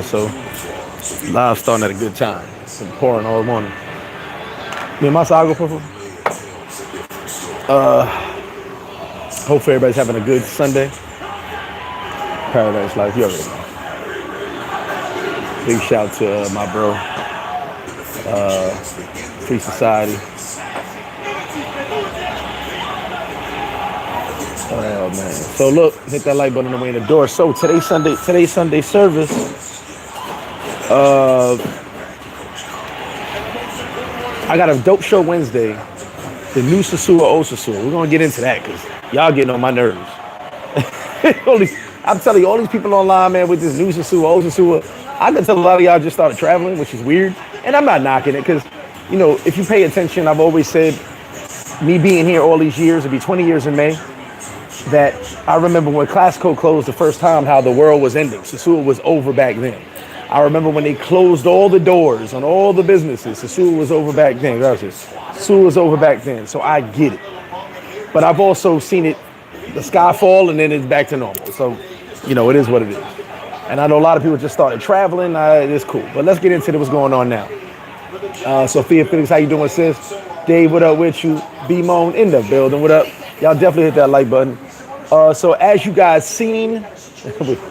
so live starting at a good time. It's been pouring all morning. Me más agua, por favor. Hopefully everybody's having a good Sunday. Paradise Life, you already know. Big shout to my bro, Free Society. Oh man! So look, hit that like button on the way in the door. So today's Sunday service. I got a dope show Wednesday. The new Sosua, old Sosua. We're gonna get into that because y'all getting on my nerves. I'm telling you, all these people online, man, with this new Sosua, old Sosua. I can tell a lot of y'all just started traveling, which is weird. And I'm not knocking it because, you know, if you pay attention, I've always said, me being here all these years, it'll be 20 years in May, that I remember when Classico closed the first time, how the world was ending. Sosua was over back then. I remember when they closed all the doors on all the businesses. Sosua was over back then. Sosua was over back then. So I get it. But I've also seen it, the sky fall, and then it's back to normal. So, you know, it is what it is. And I know a lot of people just started traveling. It's cool. But let's get into what's going on now. Sophia Felix, how you doing, sis? Dave, what up with you? B-Moan in the building. What up? Y'all definitely hit that like button. So as you guys seen,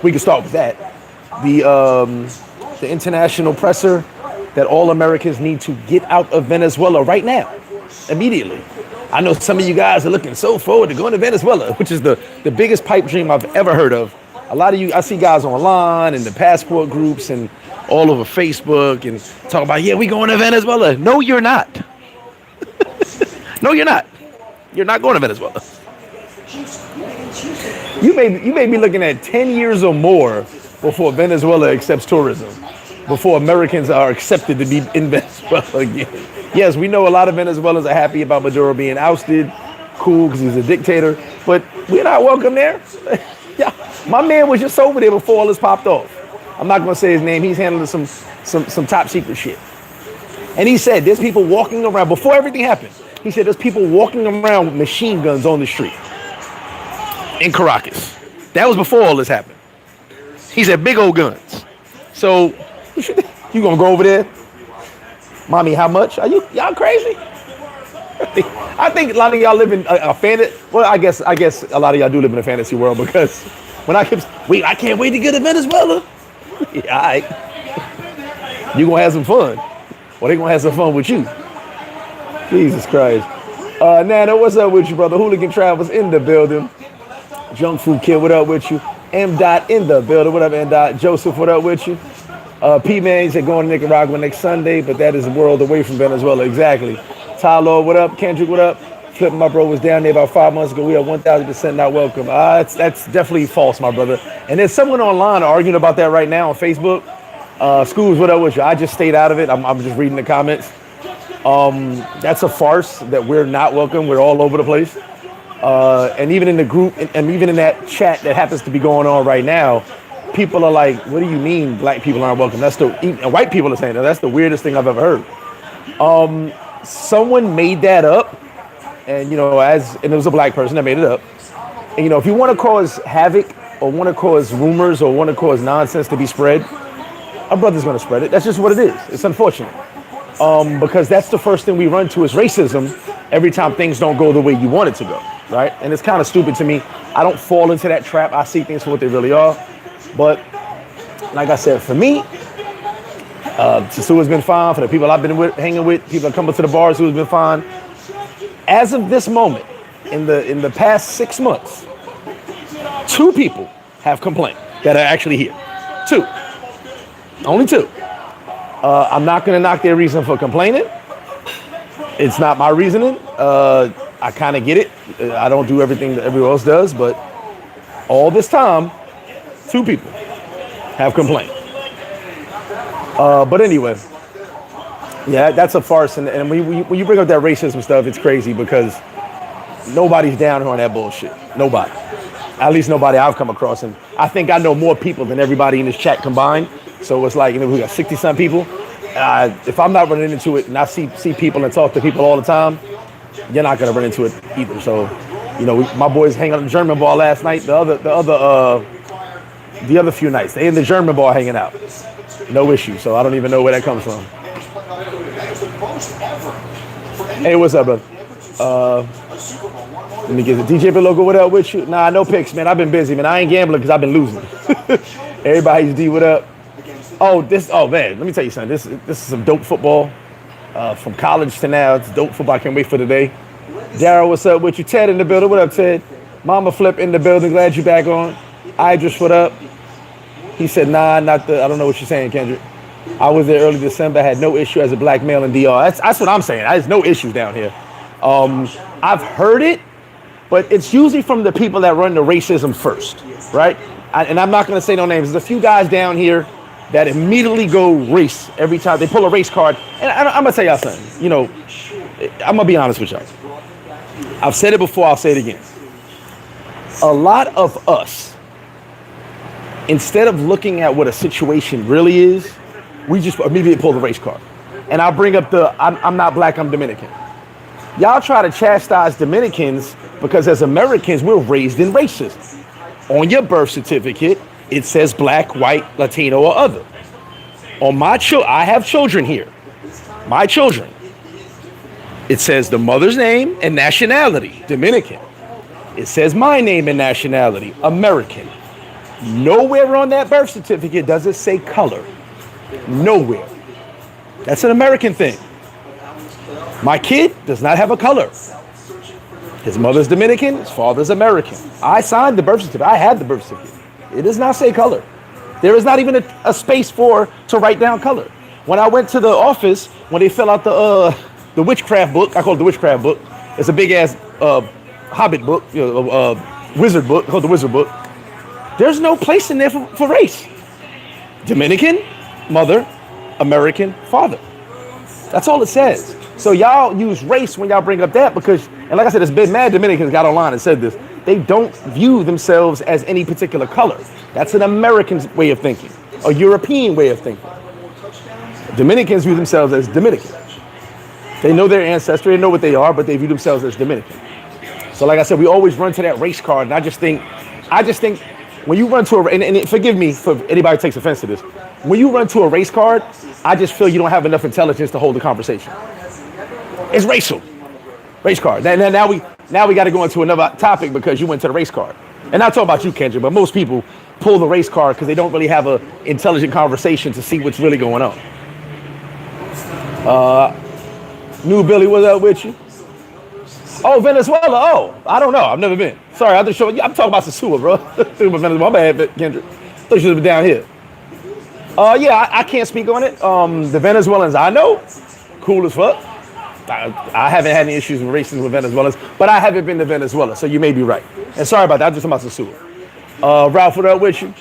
we can start with that. The international presser that all Americans need to get out of Venezuela right now, immediately. I know some of you guys are looking so forward to going to Venezuela, which is the biggest pipe dream I've ever heard of. A lot of you, I see guys online in the passport groups and all over Facebook and talk about, yeah, we going to Venezuela. No, you're not. No, you're not. You're not going to Venezuela. You may be looking at 10 years or more before Venezuela accepts tourism, before Americans are accepted to be in Venezuela again. Yes, we know a lot of Venezuelans are happy about Maduro being ousted. Cool, because he's a dictator. But we're not welcome there. Yeah, my man was just over there before all this popped off. I'm not going to say his name. He's handling some top secret shit. And he said there's people walking around, before everything happened, he said there's people walking around with machine guns on the street in Caracas. That was before all this happened. He said big old guns. So you going to go over there? Mommy, how much? Are y'all crazy? I think a lot of y'all live in a fantasy. Well, I guess a lot of y'all do live in a fantasy world, because when I can't wait to get to Venezuela. Yeah, all right. You gonna have some fun, or they gonna have some fun with you. Jesus Christ. Nana, what's up with you, brother? Hooligan Travels in the building. Junk Food Kid, what up with you? M. Dot in the building. What up, M. Dot? Joseph, what up with you? P-Man said going to Nicaragua next Sunday, but that is a world away from Venezuela. Exactly. Tyler, what up? Kendrick, what up? Flip, my bro, was down there about 5 months ago. We are 1,000% not welcome. That's definitely false, my brother. And there's someone online arguing about that right now on Facebook. Schools, what up with you? I just stayed out of it. I'm just reading the comments. That's a farce that we're not welcome. We're all over the place. And even in the group, and even in that chat that happens to be going on right now, people are like, what do you mean black people aren't welcome? And white people are saying that. That's the weirdest thing I've ever heard. Someone made that up, and it was a black person that made it up. And if you want to cause havoc or want to cause rumors or want to cause nonsense to be spread, our brother's going to spread it. That's just what it is. It's unfortunate. Because that's the first thing we run to is racism every time things don't go the way you want it to go, right? And it's kind of stupid to me. I don't fall into that trap. I see things for what they really are. But like I said, for me, Sosua's been fine. For the people I've been hanging with, people that come up to the bars, Sosua's been fine. As of this moment, in the past 6 months, 2 people have complained that are actually here. 2. Only 2. I'm not going to knock their reason for complaining. It's not my reasoning. I kind of get it. I don't do everything that everyone else does, but all this time, 2 people have complained. But anyway, yeah, that's a farce. And when you bring up that racism stuff, it's crazy because nobody's down here on that bullshit. Nobody. At least nobody I've come across. And I think I know more people than everybody in this chat combined. So it's like, we got 60-some people. If I'm not running into it and I see people and talk to people all the time, you're not going to run into it either. So, my boys hang out in German ball last night. The other the other few nights. They in the German bar hanging out. No issue. So I don't even know where that comes from. Hey, what's up, brother? Let me get the DJ logo. What up with you? Nah, no picks, man. I've been busy, man. I ain't gambling because I've been losing. Everybody's D, what up? Oh, man. Let me tell you something. This is some dope football. From college to now, it's dope football. I can't wait for the day. Daryl, what's up with you? Ted in the building. What up, Ted? Mama Flip in the building. Glad you back on. Idris, what up? He said, nah, I don't know what you're saying, Kendrick. I was there early December. I had no issue as a black male in DR. That's what I'm saying. There's no issues down here. I've heard it, but it's usually from the people that run the racism first, right? And I'm not going to say no names. There's a few guys down here that immediately go race every time they pull a race card. And I'm going to tell y'all something. You know, I'm going to be honest with y'all. I've said it before. I'll say it again. A lot of us, instead of looking at what a situation really is, we just immediately pull the race card. And I'll bring up I'm not black, I'm Dominican. Y'all try to chastise Dominicans because as Americans, we're raised in racism. On your birth certificate, it says black, white, Latino, or other. On I have children here. My children. It says the mother's name and nationality, Dominican. It says my name and nationality, American. Nowhere on that birth certificate does it say color. Nowhere. That's an American thing. My kid does not have a color. His mother's Dominican, his father's American. I signed the birth certificate. I had the birth certificate. It does not say color. There is not even a space to write down color. When I went to the office, when they fill out the witchcraft book, I call it the witchcraft book. It's a big ass Hobbit book, wizard book, called the wizard book. There's no place in there for race. Dominican, mother, American, father. That's all it says. So y'all use race when y'all bring up that because, and like I said, there's been mad Dominicans got online and said this. They don't view themselves as any particular color. That's an American way of thinking, a European way of thinking. Dominicans view themselves as Dominican. They know their ancestry, they know what they are, but they view themselves as Dominican. So like I said, we always run to that race card, and I just think when you run to and forgive me for anybody who takes offense to this, when you run to a race card, I just feel you don't have enough intelligence to hold the conversation. It's racial. Race card. Now we got to go into another topic because you went to the race card. And not talking about you, Kendra, but most people pull the race card because they don't really have an intelligent conversation to see what's really going on. New Billy, what's up with you? Oh, Venezuela. Oh, I don't know. I've never been. Sorry, I'm just showing you. I'm talking about Sosua, bro. Venezuela. My bad, Kendra. Thought you should have been down here. Yeah, I can't speak on it. The Venezuelans I know, cool as fuck. I haven't had any issues with racism with Venezuelans, but I haven't been to Venezuela, so you may be right. And sorry about that. I'm just talking about Sosua. Ralph, what up with you?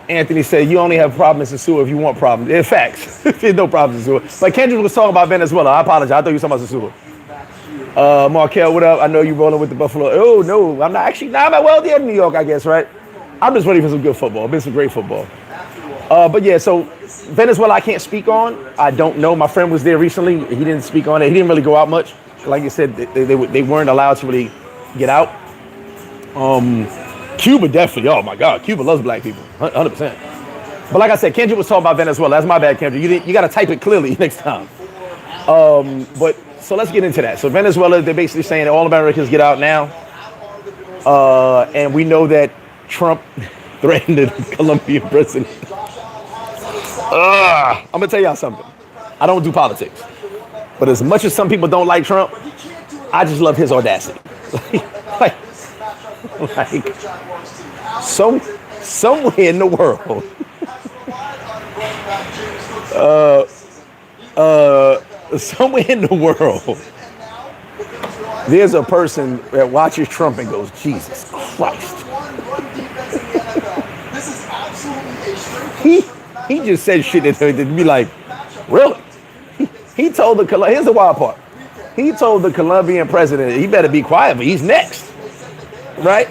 Anthony said, you only have problems in Sosua if you want problems. In fact, there's no problems in Sosua. But Kendrick was talking about Venezuela. I apologize. I thought you were talking about Sosua. Markel, what up? I know you rolling with the Buffalo. Oh, no, I'm not actually. Nah, I'm there in New York, I guess, right? I'm just ready for some good football. Been some great football. But yeah, so Venezuela I can't speak on. I don't know. My friend was there recently. He didn't speak on it. He didn't really go out much. Like you said, they weren't allowed to really get out. Cuba definitely. Oh my God, Cuba loves black people, 100%. But like I said, Kendrick was talking about Venezuela. That's my bad, Kendrick. You got to type it clearly next time. But so let's get into that. So Venezuela, they're basically saying that all Americans get out now. And we know that Trump threatened the Colombian president. I'm gonna tell y'all something. I don't do politics, but as much as some people don't like Trump, I just love his audacity. like somewhere in the world, somewhere in the world, there's a person that watches Trump and goes, Jesus Christ. He just said shit that be like, really? He told here's the wild part. He told the Colombian president, he better be quiet, but he's next, right?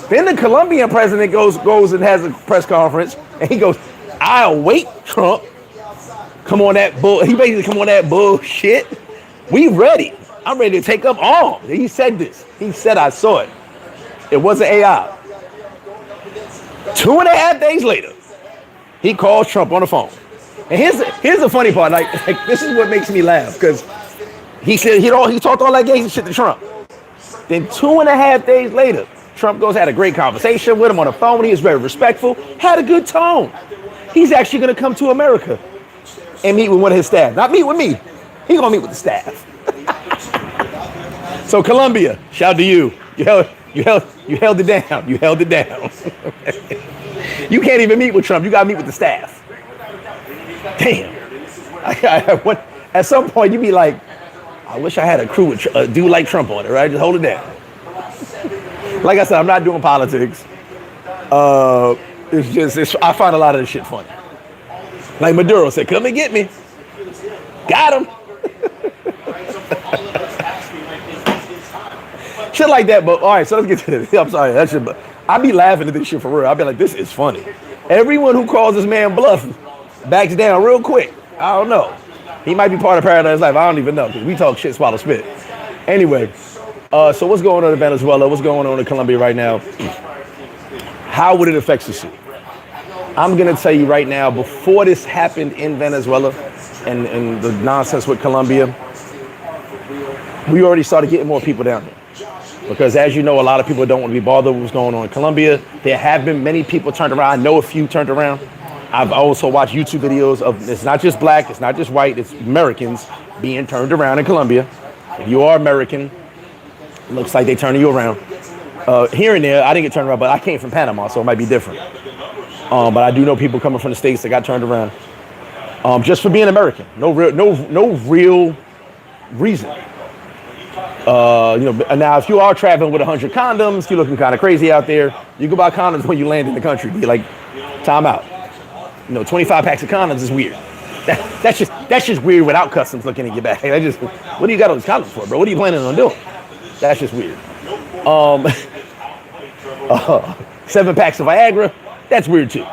Then the Colombian president goes and has a press conference, and he goes, I'll wait, Trump. Come on that he basically come on that bullshit. We ready. I'm ready to take up arms. He said this. He said I saw it. It wasn't AI. 2.5 days later, he calls Trump on the phone. And here's the funny part. Like this is what makes me laugh, because he said he talked all that gangster shit to Trump. Then 2.5 days later, Trump goes, had a great conversation with him on the phone. He was very respectful, had a good tone. He's actually going to come to America and meet with one of his staff. Not meet with me. He's going to meet with the staff. So Colombia, shout out to you. You held it down. You held it down. You can't even meet with Trump. You got to meet with the staff. Damn. At some point, you be like, I wish I had a crew with a dude like Trump on it, right? Just hold it down. Like I said, I'm not doing politics. I find a lot of this shit funny. Like Maduro said, come and get me. Got him. Shit like that, but all right, so let's get to this. I'm sorry, that shit, but I be laughing at this shit for real. I be like, this is funny. Everyone who calls this man bluff backs down real quick. I don't know. He might be part of Paradise Life. I don't even know, because we talk shit, swallow, spit. Anyway, so what's going on in Venezuela? What's going on in Colombia right now? How would it affect the shit? I'm going to tell you right now, before this happened in Venezuela and the nonsense with Colombia, we already started getting more people down here. Because as you know, a lot of people don't want to be bothered with what's going on in Colombia. There have been many people turned around. I know a few turned around. I've also watched YouTube videos of, it's not just black, it's not just white, it's Americans being turned around in Colombia. If you are American, it looks like they're turning you around. Here and there, I didn't get turned around, but I came from Panama, so it might be different. But I do know people coming from the States that got turned around just for being American. No real reason. Now if you are traveling with 100 condoms, you're looking kind of crazy out there. You go buy condoms when you land in the country. Be like, time out. 25 packs of condoms is weird. That's just weird without customs looking at your bag. What do you got all these condoms for, bro? What are you planning on doing? That's just weird. 7 packs of Viagra, that's weird too.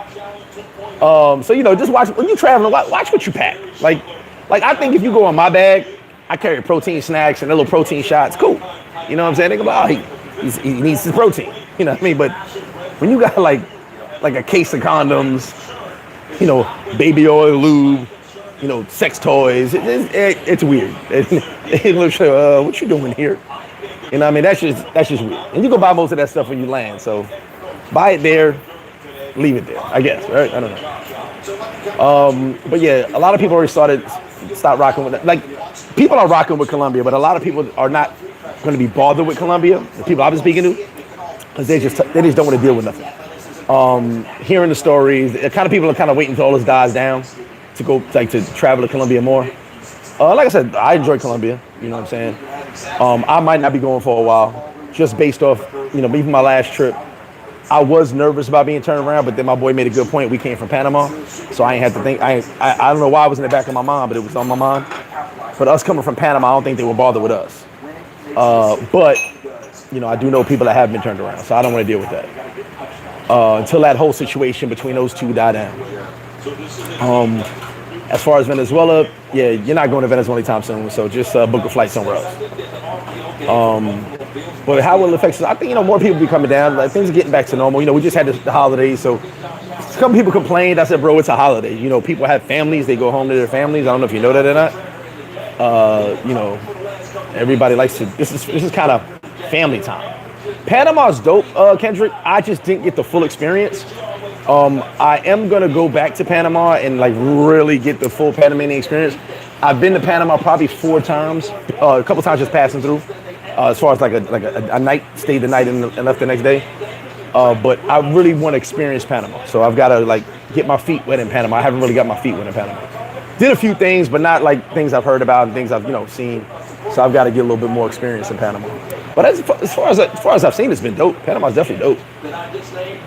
So just watch when you're traveling. Watch what you pack. Like I think if you go on my bag, I carry protein snacks and little protein shots. Cool. You know what I'm saying? They go, oh, he needs his protein. You know what I mean? But when you got like a case of condoms, baby oil, lube, sex toys, it's weird. It looks like, what you doing here? You know what I mean? That's just weird. And you go buy most of that stuff when you land. So buy it there, leave it there, I guess, right? I don't know. But yeah, a lot of people already stopped rocking with it. Like, people are rocking with Colombia, but a lot of people are not going to be bothered with Colombia, the people I've been speaking to, because they just don't want to deal with nothing. Hearing the stories, the kind of people are kind of waiting until all this dies down to go to travel to Colombia more. Like I said, I enjoy Colombia. You know what I'm saying? I might not be going for a while, just based off even my last trip. I was nervous about being turned around, but then my boy made a good point. We came from Panama, so I ain't had to think. I don't know why it was in the back of my mind, but it was on my mind. But us coming from Panama, I don't think they were bothered with us. But I do know people that have been turned around, so I don't want to deal with that. Until that whole situation between those two die down. As far as Venezuela, yeah, you're not going to Venezuela anytime soon, so just book a flight somewhere else. But how will it affect us? I think more people be coming down. Like, things are getting back to normal. We just had the holidays, so some people complained. I said, bro, it's a holiday. People have families. They go home to their families. I don't know if you know that or not. Everybody likes to. This is kind of family time. Panama's dope, Kendrick. I just didn't get the full experience. I am gonna go back to Panama and really get the full Panamanian experience. I've been to Panama probably 4 times, a couple times just passing through. As far as a night, stayed the night and left the next day. But I really want to experience Panama, so I've got to get my feet wet in Panama. I haven't really got my feet wet in Panama. Did a few things, but not things I've heard about and things I've seen. So I've got to get a little bit more experience in Panama. But as far as I've seen, it's been dope. Panama's definitely dope.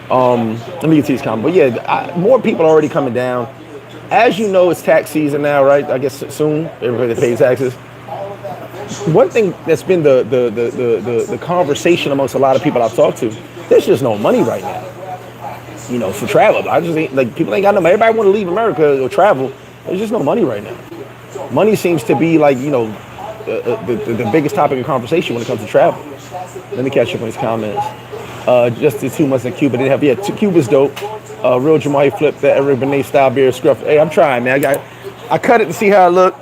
Let me get to these comments. But yeah, more people are already coming down. As you know, it's tax season now, right? I guess soon everybody pays taxes. One thing that's been the conversation amongst a lot of people I've talked to, there's just no money right now. For travel. I just ain't people ain't got no money. Everybody want to leave America or travel. There's just no money right now. Money seems to be the biggest topic of conversation when it comes to travel. Let me catch up on these comments. Just the 2 months in Cuba. They have Cuba's dope. Real Jamaican flip that Eric Benet style beer scruff. Hey, I'm trying, man. I cut it to see how it look.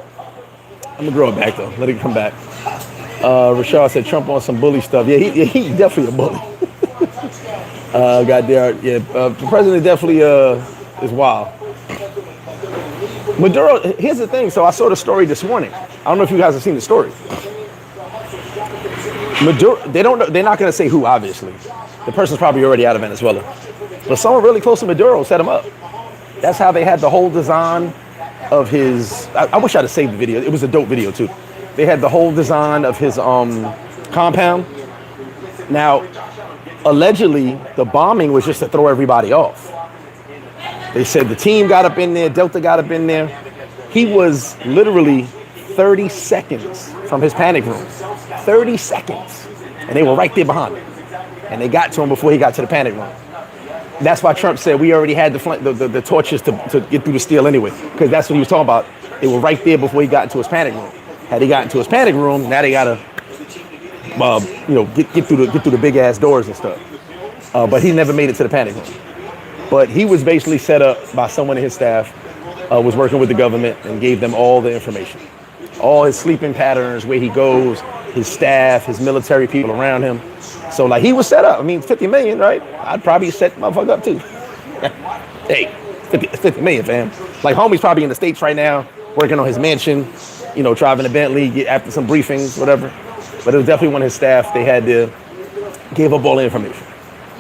I'm gonna grow it back though. Let it come back. Rashad said Trump on some bully stuff. Yeah, he definitely a bully. Goddamn, yeah. The president definitely is wild. Maduro. Here's the thing. So I saw the story this morning. I don't know if you guys have seen the story. Maduro. They don't know. They're not gonna say who. Obviously, the person's probably already out of Venezuela. But someone really close to Maduro set him up. That's how they had the whole design of his. I wish I'd have saved the video. It was a dope video too. They had the whole design of his compound. Now, allegedly, the bombing was just to throw everybody off. They said the team got up in there, Delta got up in there. He was literally 30 seconds from his panic room. 30 seconds. And they were right there behind him. And they got to him before he got to the panic room. That's why Trump said we already had the torches to get through the steel anyway, because that's what he was talking about. They were right there before he got into his panic room. Had he got into his panic room, now they gotta, get through the big ass doors and stuff. But he never made it to the panic room. But he was basically set up by someone in his staff, was working with the government and gave them all the information, all his sleeping patterns, where he goes, his staff, his military people around him. So like he was set up. I mean, 50 million, right? I'd probably set the motherfucker up too. Hey, 50 million, fam. Like homie's probably in the States right now, working on his mansion, driving a Bentley, get after some briefings, whatever. But it was definitely one of his staff. They had to give up all the information.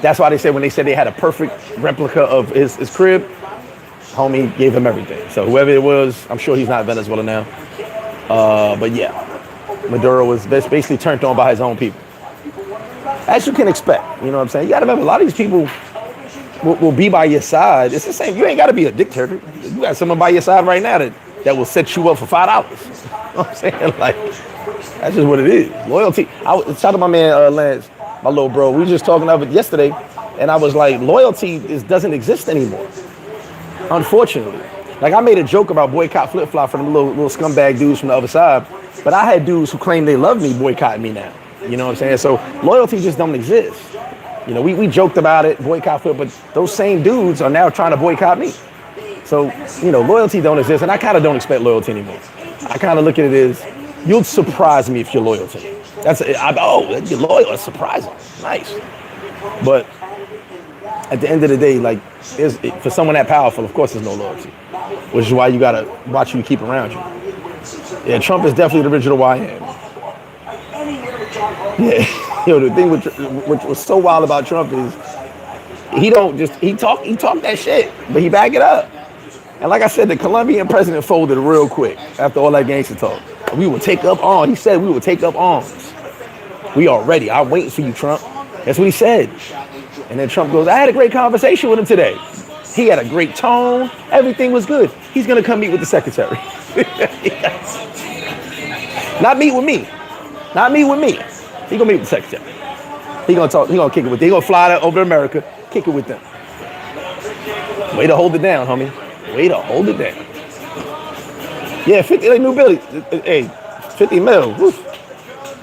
That's why they said when they said they had a perfect replica of his crib, homie gave him everything. So whoever it was, I'm sure he's not in Venezuela now. But yeah, Maduro was basically turned on by his own people. As you can expect, you know what I'm saying? You gotta remember, a lot of these people will be by your side. It's the same, you ain't gotta be a dictator. You got someone by your side right now that will set you up for $5. You know what I'm saying? Like, that's just what it is. Loyalty. Shout out to my man Lance, my little bro. We were just talking of it yesterday, and I was like, loyalty doesn't exist anymore. Unfortunately. Like, I made a joke about boycott flip-flop for them little scumbag dudes from the other side, but I had dudes who claim they love me boycotting me now. You know what I'm saying? So loyalty just don't exist. We joked about it, boycott flip, but those same dudes are now trying to boycott me. So, loyalty don't exist, and I kind of don't expect loyalty anymore. I kind of look at it as, you'll surprise me if you're loyal to me. You're loyal, that's surprising, nice. But at the end of the day, like, for someone that powerful, of course there's no loyalty, which is why you gotta watch who you keep around you. Yeah, Trump is definitely the original YN. Yeah, the thing which was so wild about Trump is he talk that shit, but he back it up. And like I said, the Colombian president folded real quick after all that gangster talk. We will take up arms. He said we will take up arms. We are ready. I'm waiting for you, Trump. That's what he said. And then Trump goes, I had a great conversation with him today. He had a great tone. Everything was good. He's gonna come meet with the secretary. Not meet with me. Not meet with me. He gonna meet with the secretary. He gonna talk. He gonna kick it with them. He gonna fly over to America, kick it with them. Way to hold it down, homie. Way to hold it down. Yeah, 50 like new Billy. Hey, 50 mil. Woof.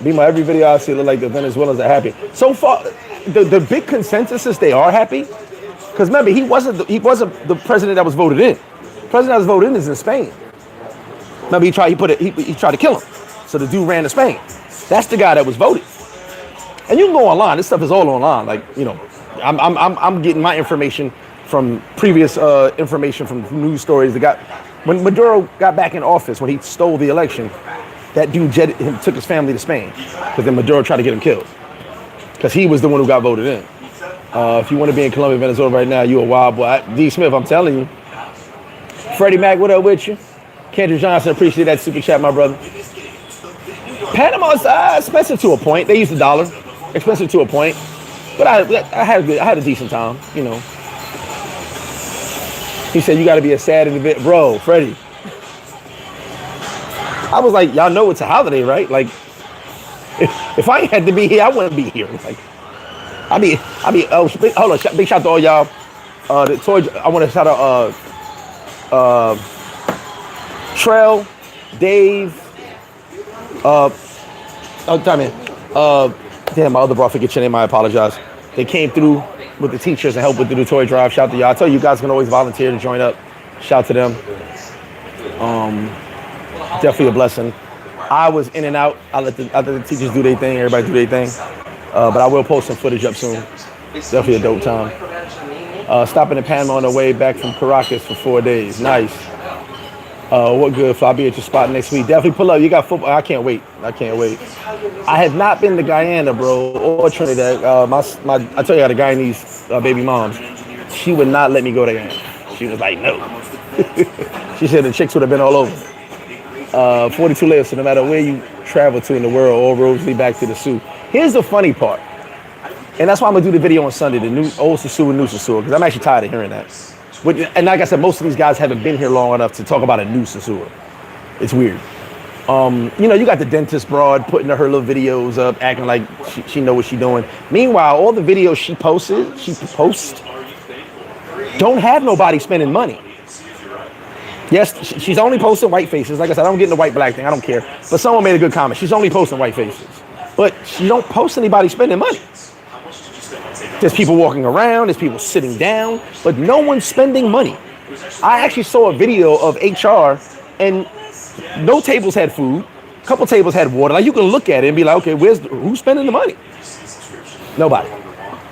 Be my every video I see look like the Venezuelans are happy. So far, the big consensus is they are happy. Because remember, he wasn't the president that was voted in. The president that was voted in is in Spain. Remember, he tried to kill him. So the dude ran to Spain. That's the guy that was voted. And you can go online. This stuff is all online. Like, I'm getting my information from previous information from news stories. When Maduro got back in office, when he stole the election, that dude took his family to Spain because then Maduro tried to get him killed because he was the one who got voted in. If you want to be in Colombia, Venezuela right now, you a wild boy. D. Smith, I'm telling you. Freddie Mac, what up with you? Kendrick Johnson, appreciate that super chat, my brother. Panama's expensive to a point. They use the dollar. Expensive to a point. But I had a decent time, He said, you got to be a sad individual. Bro, Freddie. I was like, y'all know it's a holiday, right? Like, if I had to be here, I wouldn't be here. Like, hold on, big shout out to all y'all. I want to shout out Trell, Dave, damn, my other bro, I forget your name, I apologize. They came through with the teachers and helped with the toy drive. Shout out to y'all. I tell you, you guys can always volunteer to join up. Shout out to them. Definitely a blessing. I was in and out. I let the teachers do their thing. Everybody do their thing. But I will post some footage up soon. Definitely a dope time. Stopping in Panama on the way back from Caracas for 4 days. Nice. What good? I'll be at your spot next week. Definitely pull up. You got football. I can't wait. I have not been to Guyana, bro, or Trinidad. I tell you, I had a Guyanese baby mom. She would not let me go to Guyana. She was like, no. She said the chicks would have been all over. 42 layers, so no matter where you travel to in the world, all roads lead back to the Sioux. Here's the funny part. And that's why I'm going to do the video on Sunday, the new old Sosua and new Sosua, because I'm actually tired of hearing that. And like I said, most of these guys haven't been here long enough to talk about a new Sosua. It's weird. You got the dentist broad putting her little videos up, acting like she know what she's doing. Meanwhile, all the videos she posts don't have nobody spending money. Yes, she's only posting white faces. Like I said, I don't get in the white black thing. I don't care. But someone made a good comment. She's only posting white faces. But she don't post anybody spending money. There's people walking around, there's people sitting down, but no one's spending money. I actually saw a video of HR and no tables had food, a couple tables had water. Like you can look at it and be like, okay, who's spending the money? Nobody.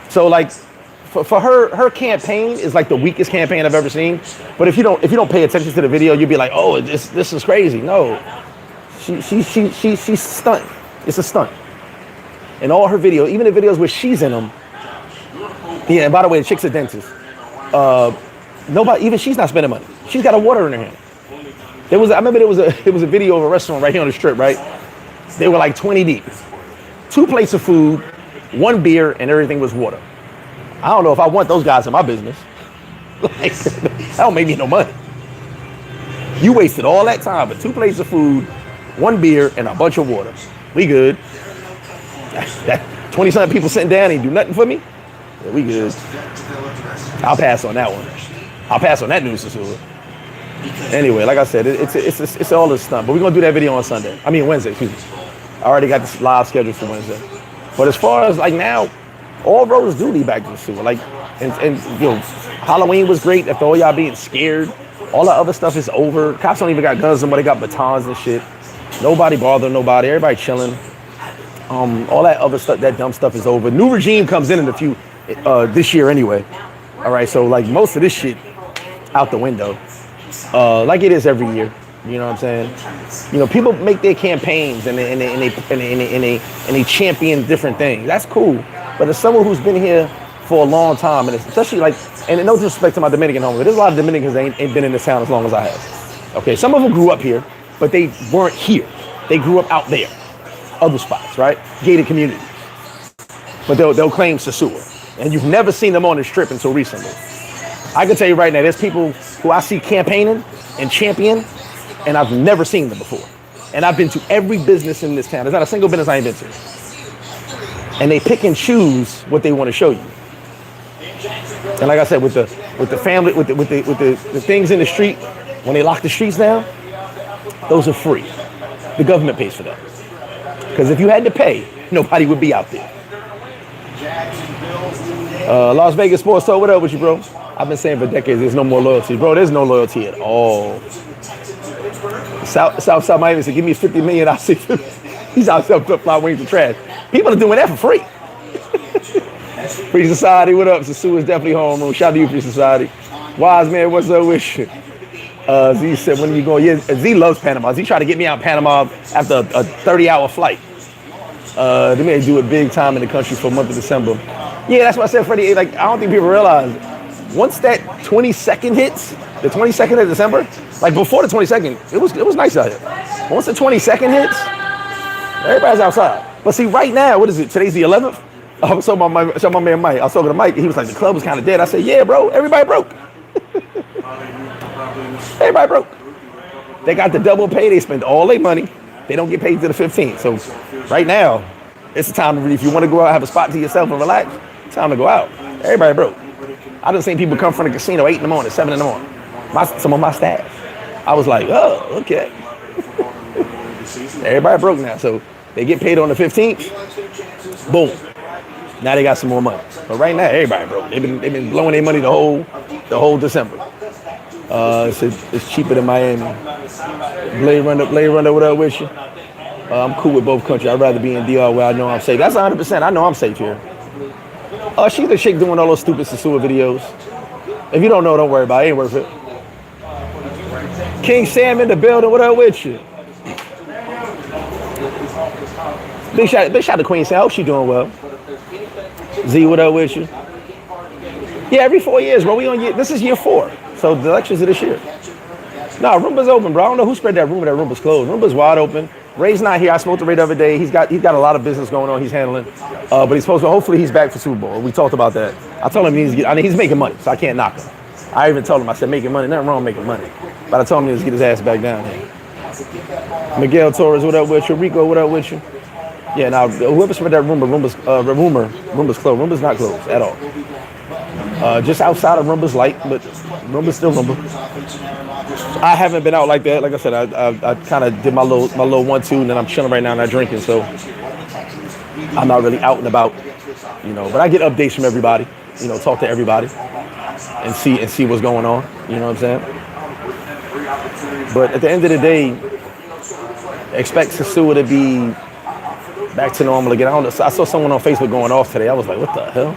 So like for her campaign is like the weakest campaign I've ever seen. But if you don't pay attention to the video, you'll be like, oh, this is crazy. No, she's stunt. It's a stunt. And all her videos, even the videos where she's in them. Yeah, and by the way, the chick's a dentist. Nobody, even she's not spending money. She's got a water in her hand. I remember there was a video of a restaurant right here on the strip, right? They were like 20 deep. 2 plates of food, 1 beer, and everything was water. I don't know if I want those guys in my business. Like, that don't make me no money. You wasted all that time, but 2 plates of food, 1 beer, and a bunch of water. We good. That 20-something people sitting down ain't do nothing for me. Yeah, we good. I'll pass on that one. I'll pass on that news Sosua. Anyway, like I said, it's all this stuff. But we're gonna do that video on Wednesday. Excuse me. I already got this live scheduled for Wednesday. But as far as like now, all roads do lead back to Sosua. Like, and Halloween was great after all y'all being scared. All that other stuff is over. Cops don't even got guns anymore. They got batons and shit. Nobody bothering nobody. Everybody chilling. All that other stuff, that dumb stuff is over. New regime comes in a few this year anyway. All right, so like most of this shit out the window, like it is every year. You know what I'm saying? People make their campaigns and they champion different things. That's cool. But as someone who's been here for a long time, and especially like, and no disrespect to my Dominican homies, there's a lot of Dominicans that ain't been in this town as long as I have. Okay, some of them grew up here, but they weren't here. They grew up out there. Other spots, right? Gated communities. But they'll claim Sosua. And you've never seen them on the strip until recently. I can tell you right now, there's people who I see campaigning and champion, and I've never seen them before. And I've been to every business in this town. There's not a single business I ain't been to. And they pick and choose what they want to show you. And like I said, with the family, with the things in the street, when they lock the streets down, those are free. The government pays for that. Because if you had to pay, nobody would be out there. Las Vegas Sports, so what up with you, bro? I've been saying for decades, there's no more loyalty. Bro, there's no loyalty at all. South Miami said, give me 50 million, I'll see 50. He's out there flip-flop wings of trash. People are doing that for free. Free Society, what up? Sosua is definitely homeroom. Shout out to you, Free Society. Wise man, what's up with you? Z said, when are you going? Yeah, Z loves Panama. Z tried to get me out of Panama after a 30-hour flight. They may do it big time in the country for the month of December. Yeah, that's what I said, Freddie. Like, I don't think people realize, once that 22nd hits, the 22nd of December, like before the 22nd, it was nice out here. Once the 22nd hits, everybody's outside. But see, right now, what is it? Today's the 11th? I saw my man Mike. I was talking to Mike. He was like, the club was kind of dead. I said, yeah, bro, everybody broke. Everybody broke. They got the double pay. They spend all their money. They don't get paid to the 15th. So right now, it's the time to really, if you want to go out, have a spot to yourself and relax, time to go out. Everybody broke. I done seen people come from the casino 8 in the morning, 7 in the morning. Some of my staff. I was like, oh, okay. Everybody broke now. So they get paid on the 15th. Boom. Now they got some more money. But right now, everybody broke. They've been blowing their money the whole December. It's cheaper than Miami. Blade Runner, what up with you? I'm cool with both countries. I'd rather be in DR where I know I'm safe. That's 100%. I know I'm safe here. She's the chick doing all those stupid Sosua videos. If you don't know, don't worry about it. Ain't worth it. King Sam in the building. What up with you? Big shout to Queen Sam. I hope she doing well. Z, what up with you? Yeah, every 4 years, bro. This is year 4. So the elections are this year. No, Roomba's open, bro. I don't know who spread that rumor that Roomba's closed. Roomba's wide open. Ray's not here. I spoke to Ray the other day. He's got a lot of business going on. He's handling. But he's supposed to. Hopefully, he's back for Super Bowl. We talked about that. I told him he's making money, so I can't knock him. I even told him, I said, making money. Nothing wrong with making money. But I told him he needs to get his ass back down here. Miguel Torres, what up with you? Rico, what up with you? Yeah, now whoever spread that rumor, Roomba's closed. Roomba's not closed at all. Just outside of Roomba's light, but Roomba's still Roomba. I haven't been out like that. Like I said, I kind of did my little 1-2, and then I'm chilling right now, not drinking, so I'm not really out and about, But I get updates from everybody, talk to everybody, and see what's going on. You know what I'm saying? But at the end of the day, expect Sosua to be back to normal again. I saw someone on Facebook going off today. I was like, what the hell?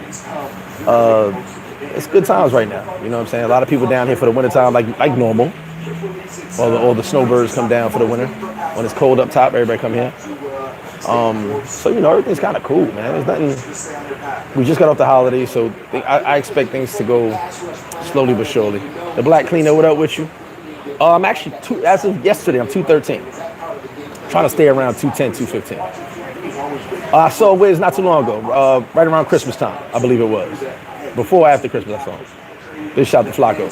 It's good times right now. You know what I'm saying? A lot of people down here for the wintertime, like normal. All the snowbirds come down for the winter. When it's cold up top, everybody come here. So, everything's kind of cool, man. There's nothing. We just got off the holiday, so I expect things to go slowly but surely. The Black Cleaner, what up with you? I'm actually, as of yesterday, I'm 213. Trying to stay around 210, 215. I saw Wiz not too long ago, right around Christmas time, I believe it was. Before or after Christmas, I saw him. They shot the Flacco.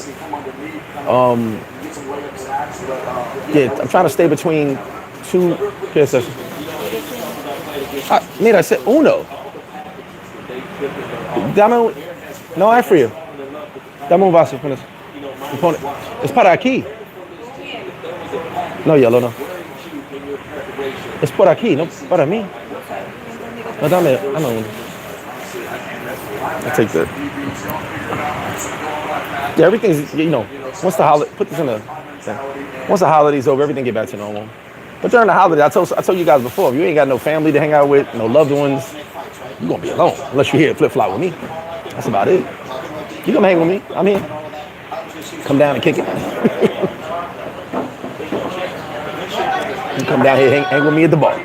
Yeah, I'm trying to stay between two. Mira, I said uno. No hay frío. Dame un vaso. Es para aquí. No, yellow, no. Es por aquí, no para mí. No, dame, I know. I'll take that. Yeah, everything's, once the holiday, put this in the thing. Once the holiday's over, everything get back to normal. But during the holiday, I told you guys before, if you ain't got no family to hang out with, no loved ones, you're gonna be alone. Unless you're here at FlipFlop with me. That's about it. You come hang with me, I'm here. Come down and kick it. You come down here, hang with me at the bar.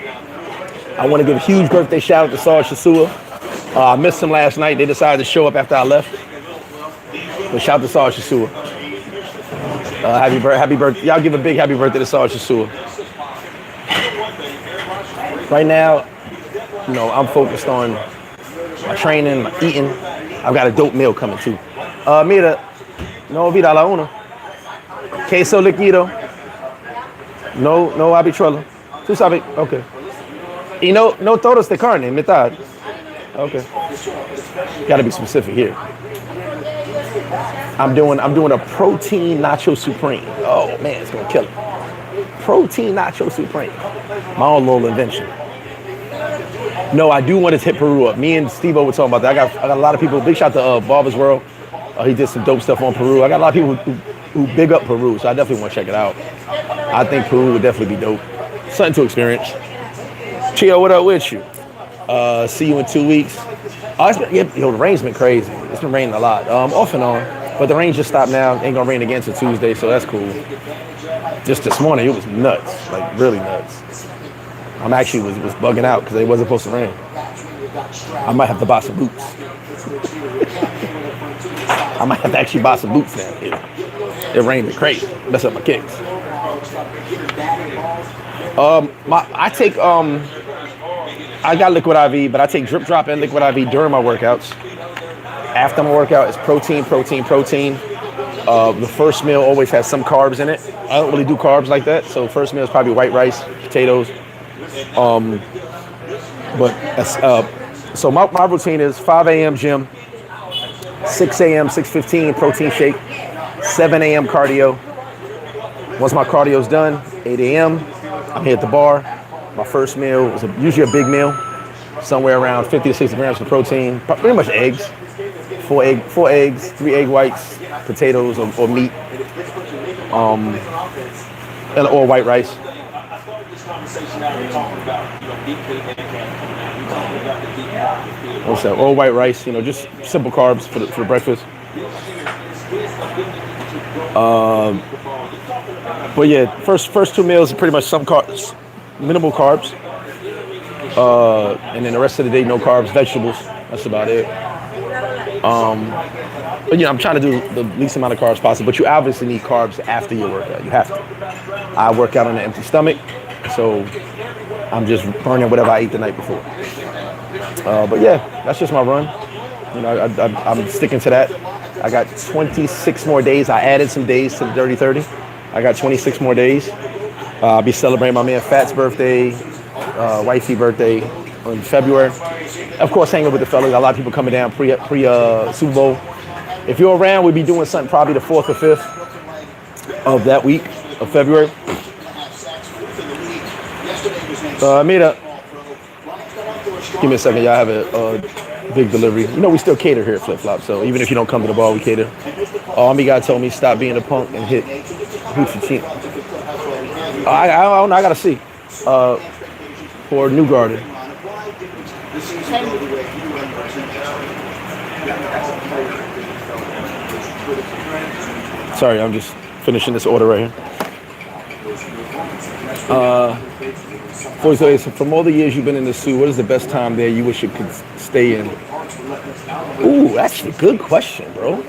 I want to give a huge birthday shout out to Sarge Sosua. I missed him last night. They decided to show up after I left. But shout out to Sarge Sosua. Happy birthday. Y'all give a big happy birthday to Sarge Sosua. Right now, I'm focused on my training, my eating. I've got a dope meal coming too. Mira, no vida la uno. Queso líquido. No habichuela. Tú sabes, okay. Y no todos de carne, mitad. Okay. Got to be specific here. I'm doing a protein nacho supreme. Oh man, it's gonna kill it. Protein nacho supreme. My own little invention. No, I do want to hit Peru up. Me and Steve-O were talking about that. I got a lot of people. Big shout to Barber's World. He did some dope stuff on Peru. I got a lot of people who big up Peru, so I definitely want to check it out. I think Peru would definitely be dope. Something to experience. Chio, what up with you? See you in 2 weeks. The rain's been crazy. It's been raining a lot, off and on. But the rain just stopped now. Ain't gonna rain again till Tuesday, so that's cool. Just this morning, it was nuts, like really nuts. I'm actually was bugging out because it wasn't supposed to rain. I might have to buy some boots. I might have to actually buy some boots now. It rained crazy. Mess up my kicks. I got liquid IV, but I take drip drop and liquid IV during my workouts. After my workout, it's protein. The first meal always has some carbs in it. I don't really do carbs like that, so first meal is probably white rice, potatoes. So my routine is 5 a.m. gym, 6 a.m., 6:15 protein shake, 7 a.m. cardio. Once my cardio's done, 8 a.m., I'm here at the bar. My first meal is usually a big meal, somewhere around 50 to 60 grams of protein. Pretty much eggs, four eggs, 3 egg whites, potatoes or meat, or white rice. What's that? Or white rice. Just simple carbs for the breakfast. But yeah, first 2 meals are pretty much some carbs, minimal carbs, and then the rest of the day no carbs, vegetables. That's about it. But I'm trying to do the least amount of carbs possible. But you obviously need carbs after your workout. You have to. I work out on an empty stomach, so I'm just burning whatever I ate the night before. But yeah, that's just my run. I'm sticking to that. I got 26 more days. I added some days to the Dirty 30. I got 26 more days. I'll be celebrating my man Fat's birthday, wifey birthday in February. Of course, hanging with the fellas. A lot of people coming down pre Super Bowl. If you're around, we'll be doing something probably the 4th or 5th of that week of February. Meet up. Give me a second, y'all. I have a big delivery. We still cater here at FlipFlop, so even if you don't come to the bar, we cater. Army guy told me stop being a punk and hit Hoochie Cheek. I don't know. I gotta see. For New Garden. Sorry, I'm just finishing this order right here. From all the years you've been in the zoo, what is the best time there you wish you could stay in? Ooh, that's a good question, bro.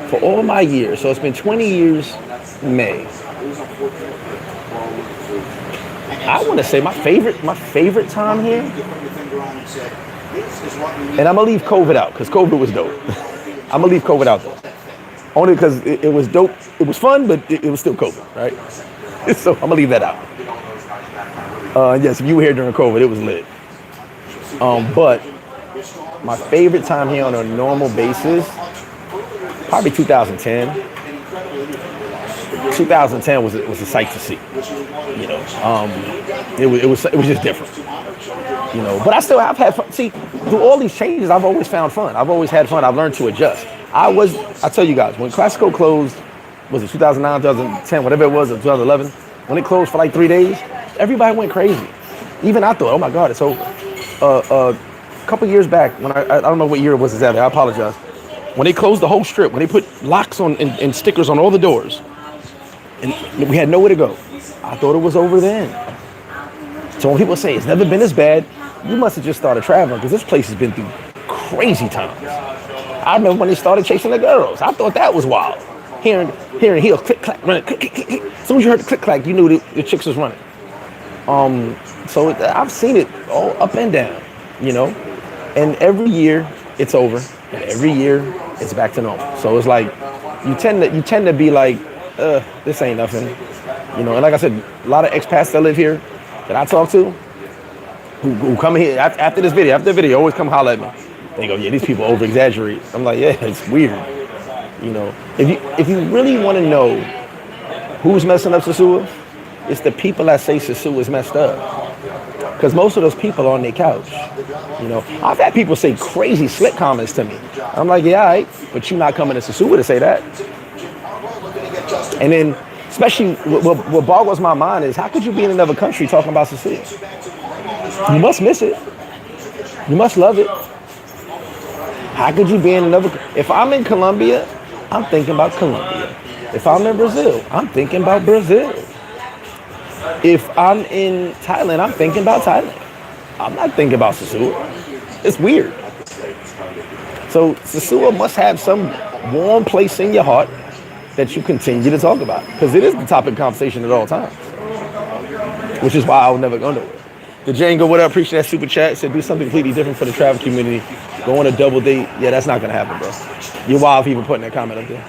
For all my years, so it's been 20 years in May. I want to say my favorite time here, and I'm gonna leave COVID out because COVID was dope. I'm gonna leave COVID out though, only because it was dope. It was fun, but it was still COVID, right? So I'm gonna leave that out. Yes, if you were here during COVID, it was lit. But my favorite time here on a normal basis, probably 2010. 2010 was a sight to see. It was just different. But I still have had fun. See, through all these changes, I've always found fun. I've always had fun. I've learned to adjust. I tell you guys, when Classico closed, was it 2009, 2010, whatever it was, or 2011, when it closed for like 3 days, everybody went crazy. Even I thought, oh my God, it's over. A couple years back, when I don't know what year it was exactly, I apologize. When they closed the whole strip, when they put locks on and stickers on all the doors, and we had nowhere to go, I thought it was over then. So when people say it's never been as bad, you must have just started traveling because this place has been through crazy times. I remember when they started chasing the girls. I thought that was wild. Hearing heels click clack running, click click click. As soon as you heard the click clack, you knew the chicks was running. So I've seen it all up and down, and every year it's over, and every year it's back to normal. So it's like you tend to be like, this ain't nothing, And like I said, a lot of expats that live here that I talk to, who come here after the video, always come holler at me. They go, yeah, these people over exaggerate. I'm like, yeah, it's weird. If you really want to know who's messing up Sosua, it's the people that say Sosua is messed up. Because most of those people are on their couch. I've had people say crazy slick comments to me. I'm like, yeah, all right, but you're not coming to Sosua to say that. And then, especially what boggles my mind is, how could you be in another country talking about Sosua? You must miss it. You must love it. How could you be in another? If I'm in Colombia, I'm thinking about Colombia. If I'm in Brazil, I'm thinking about Brazil. If I'm in Thailand, I'm thinking about Thailand. I'm not thinking about Sosua. It's weird. So Sosua must have some warm place in your heart that you continue to talk about, because it is the topic of conversation at all times, which is why I'll never go nowhere. The Django, what up? Appreciate that super chat. Said do something completely different for the travel community. Go on a double date. Yeah, that's not gonna happen, bro. You're wild for even putting that comment up there.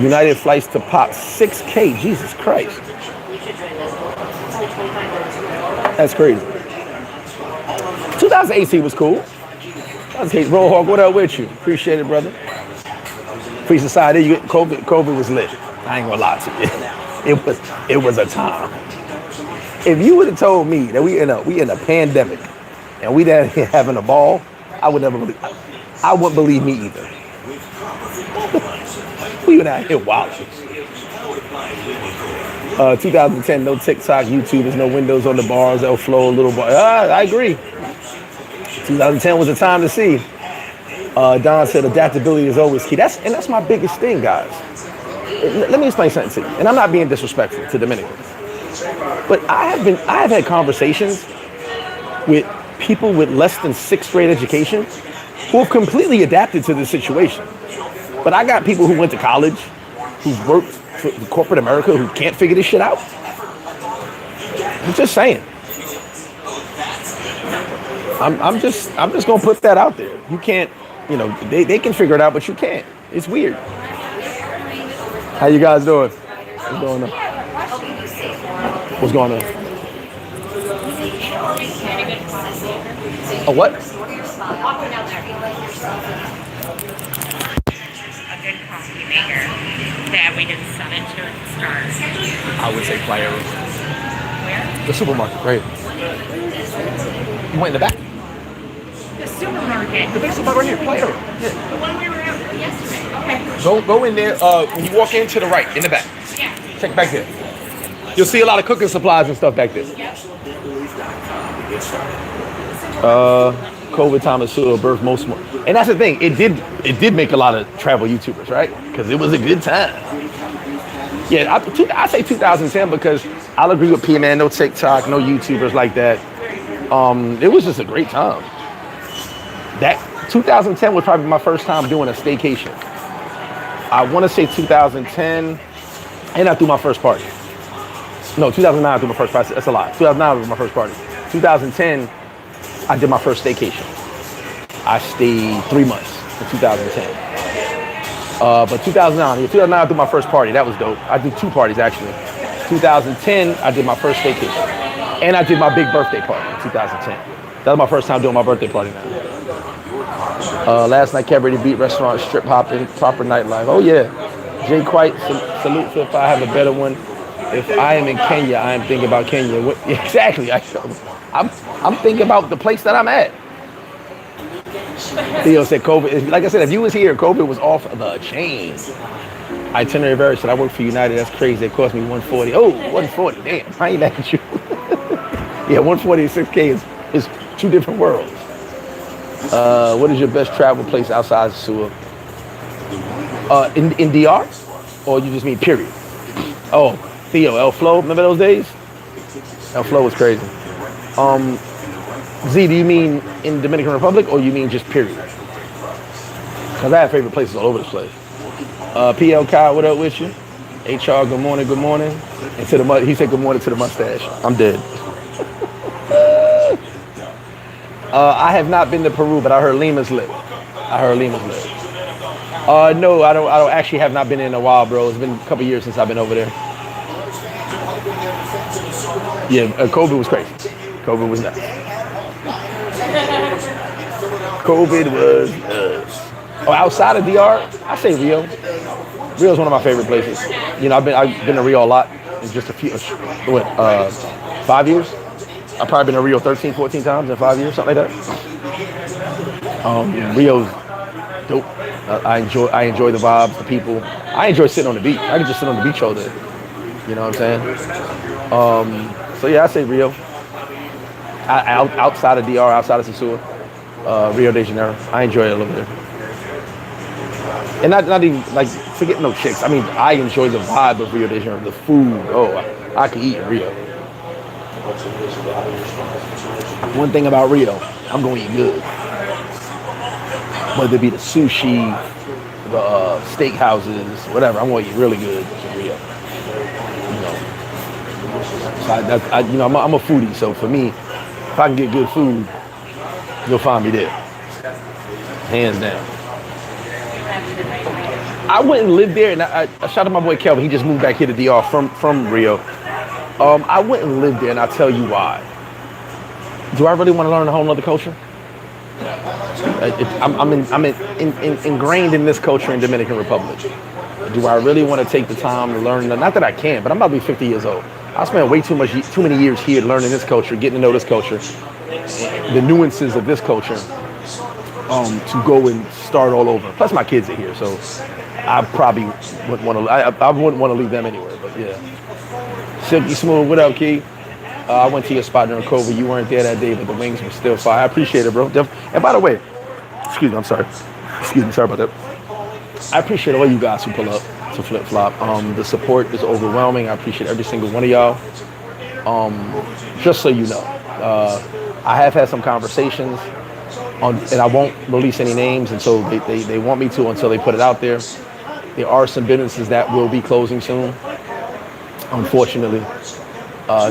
United flights to pop 6K. Jesus Christ. That's crazy. 2018 was cool. Rollhawk, what up with you? Appreciate it, brother. Free society, you get COVID was lit. I ain't gonna lie to you. It was a time. If you would have told me that we in a pandemic and we there having a ball, I would never believe. I wouldn't believe me either. We went out here wild. 2010, no TikTok, YouTube, there's no windows on the bars, they'll flow a little bar. I agree. 2010 was a time to see. Don said adaptability is always key. That's my biggest thing, guys. Let me explain something to you. And I'm not being disrespectful to Dominicans. But I have had conversations with people with less than 6th grade education who have completely adapted to this situation. But I got people who went to college, who've worked for corporate America, who can't figure this shit out. I'm just saying. I'm just gonna put that out there. You can't, they can figure it out, but you can't. It's weird. How you guys doing? What's going on? What's going on? A what? A good coffee maker that we didn't sell it to at the start. I would say Player. Where? The supermarket, right? You went in the back? The supermarket. The big supermarket right here, Player. The one we were at yesterday. Okay. Go in there. When you walk in to the right, in the back. Yeah. Check back there. You'll see a lot of cooking supplies and stuff back there. Yep. COVID time is still birth most, and that's the thing. It did make a lot of travel YouTubers, right? Because it was a good time. Yeah, I say 2010 because I'll agree with P, man. No TikTok, no YouTubers like that. It was just a great time. That 2010 was probably my first time doing a staycation. I want to say 2010, and I threw my first party. No, 2009 I threw my first party. That's a lie. 2009 was my first party. 2010, I did my first staycation. I stayed 3 months in 2010. But 2009 I did my first party. That was dope. I did 2 parties actually. 2010, I did my first staycation. And I did my big birthday party in 2010. That was my first time doing my birthday party now. Last night, Cabaret Beat Restaurant, strip hopping, proper nightlife. Oh yeah. Jay Quite, salute if I have a better one. If I am in Kenya, I am thinking about Kenya. Exactly. I'm thinking about the place that I'm at. Theo said COVID, like I said, if you was here, COVID was off the chain. Itinerary Very said, I work for United, that's crazy. It cost me 140. Oh, 140, damn, I ain't mad at you. Yeah, 140 and 6K is 2 different worlds. What is your best travel place outside Sosua? In DR? Or you just mean period? Oh, Theo, El Flow, remember those days? El Flow was crazy. Z, do you mean in Dominican Republic or you mean just period? Because I have favorite places all over the place. PL Kai, what up with you? HR, good morning, good morning. And to the he said good morning to the mustache. I'm dead. I have not been to Peru, but I heard Lima's lit. No, I don't actually have not been there in a while, bro. It's been a couple years since I've been over there. Yeah, COVID was crazy. COVID was nuts. COVID was nuts. Oh, outside of DR, I say Rio. Rio's one of my favorite places. I've been to Rio a lot. In just a few, 5 years? I've probably been to Rio 13, 14 times in 5 years, something like that. Rio's dope. I enjoy the vibes, the people. I enjoy sitting on the beach. I can just sit on the beach all day. You know what I'm saying? So yeah, I say Rio. Outside of DR, outside of Sosua, Rio de Janeiro. I enjoy it a little bit. And not even like forget no chicks. I mean, I enjoy the vibe of Rio de Janeiro, the food. Oh, I could eat in Rio. One thing about Rio, I'm gonna eat good. Whether it be the sushi, the steak houses, whatever, I'm gonna eat really good in Rio. So I'm a foodie, so for me, if I can get good food, you'll find me there. Hands down. I wouldn't live there, and I shout out my boy Kelvin. He just moved back here to DR from Rio. I wouldn't live there, and I'll tell you why. Do I really want to learn a whole nother culture? I'm ingrained in this culture in Dominican Republic. Do I really want to take the time to learn? Not that I can, but I'm about to be 50 years old. I spent way too many years here learning this culture, getting to know this culture. the nuances of this culture to go and start all over. Plus, my kids are here, so I probably wouldn't want to. I wouldn't want to leave them anywhere. But yeah, Silky Smooth, what up, Key? I went to your spot during COVID. You weren't there that day, but the wings were still fire. I appreciate it, bro. And by the way, excuse me, I'm sorry. Excuse me, sorry about that. I appreciate all you guys who pull up to Flip Flop. The support is overwhelming. I appreciate every single one of y'all. Just so you know, I have had some conversations and I won't release any names until they want me to, until they put it out there. There are some businesses that will be closing soon, unfortunately.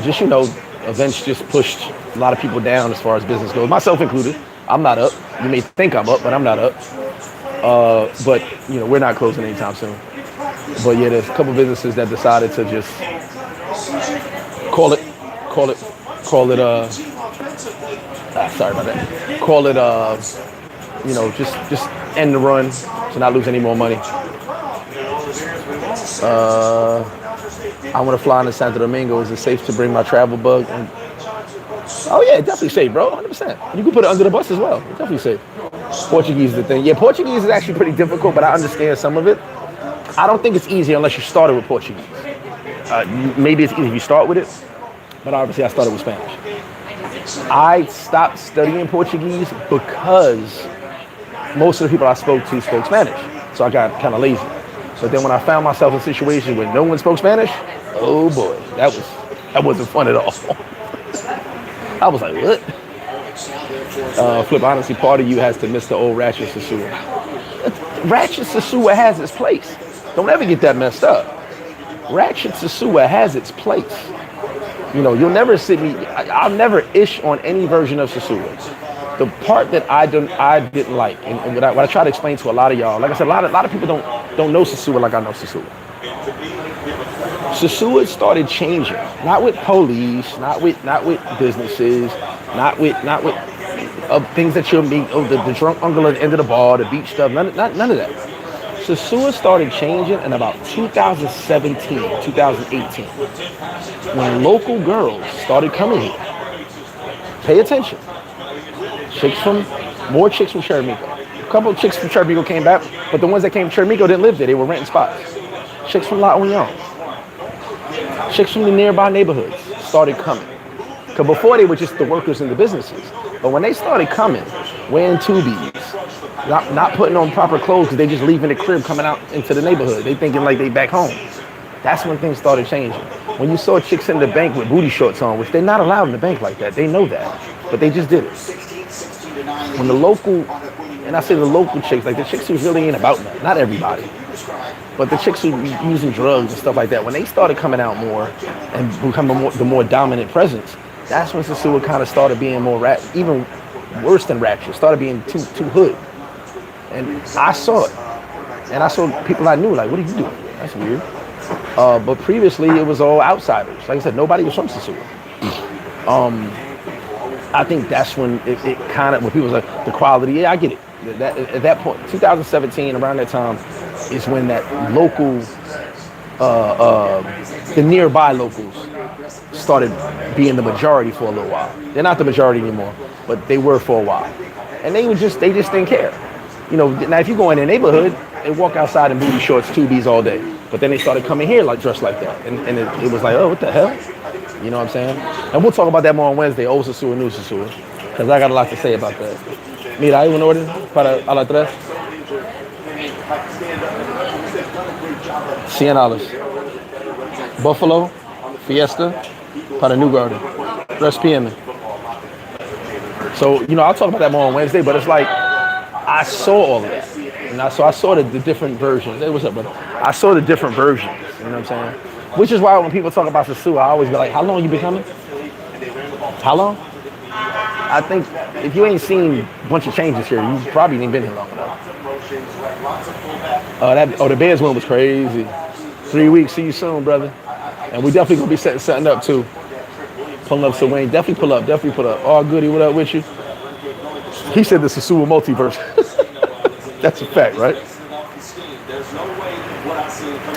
Just, you know, events just pushed a lot of people down as far as business goes, myself included. I'm not up. You may think I'm up, but I'm not up. But, you know, we're not closing anytime soon. But yeah, there's a couple businesses that decided to just call it, sorry about that. Call it, you know, just end the run to not lose any more money. I want to fly into Santo Domingo. Is it safe to bring my travel bug? Oh yeah, definitely safe, bro, 100%. You can put it under the bus as well. It's definitely safe. Portuguese is the thing. Yeah, Portuguese is actually pretty difficult, but I understand some of it. I don't think it's easy unless you started with Portuguese. Maybe it's easy if you start with it, but obviously I started with Spanish. I stopped studying Portuguese because most of the people I spoke to spoke Spanish, so I got kind of lazy. But then when I found myself in situations where no one spoke Spanish, oh boy, that wasn't fun at all. I was like, what? Flip, honestly, part of you has to miss the old Ratchet Sosua. Ratchet Sosua has its place. Don't ever get that messed up. Ratchet Sosua has its place. You know, you'll never see me. I'll never ish on any version of Sosua. The part that I didn't like, and what I try to explain to a lot of y'all, like I said, a lot of people don't know Sosua like I know Sosua. Sosua started changing, not with police, not with businesses, not with things that you'll meet, the drunk uncle at the end of the bar, the beach stuff, none of that. Sosua started changing in about 2017, 2018, when local girls started coming here. Pay attention. More chicks from Cheramico. A couple of chicks from Cheramico came back, but the ones that came from Cheramico didn't live there. They were renting spots. Chicks from La Union. Chicks from the nearby neighborhoods started coming. Because before they were just the workers in the businesses. But when they started coming, wearing tubies, not putting on proper clothes because they just leaving the crib coming out into the neighborhood. They thinking like they back home. That's when things started changing. When you saw chicks in the bank with booty shorts on, which they're not allowed in the bank like that. They know that. But they just did it. When the local, and I say the local chicks, like the chicks who really ain't about that, not everybody, but the chicks who using drugs and stuff like that, when they started coming out more and becoming the more dominant presence, that's when Sosua kind of started being more even worse than ratchet, started being too hood. And I saw it. And I saw people I knew, like, what are you doing? That's weird. But previously, it was all outsiders. Like I said, nobody was from Sosua. I think that's when it kind of, when people was like, the quality, yeah, I get it. At that point, 2017, around that time, is when that local, the nearby locals started being the majority for a little while. They're not the majority anymore, but they were for a while. And they just didn't care. You know, now if you go in their neighborhood, they walk outside in booty shorts, tubies all day. But then they started coming here like dressed like that. And it was like, oh, what the hell? You know what I'm saying? And we'll talk about that more on Wednesday, old Sosua, new Sosua. Because I got a lot to say about that. Mira, ¿hay un orden para a las 3? $100. Buffalo, Fiesta, para New Garden. 3 p.m. So, you know, I'll talk about that more on Wednesday, but it's like, I saw all of that. And I saw the different versions. Hey, what's up, brother? I saw the different versions, you know what I'm saying? Which is why when people talk about Sosua, I always be like, how long you been coming? How long? I think if you ain't seen a bunch of changes here, you probably ain't been here long enough. The Bears one was crazy. 3 weeks, see you soon, brother. And we definitely gonna be setting something up too. Pulling up to Wayne, definitely pull up. Oh, goody, what up with you? He said the Sosua Multiverse. That's a fact, right?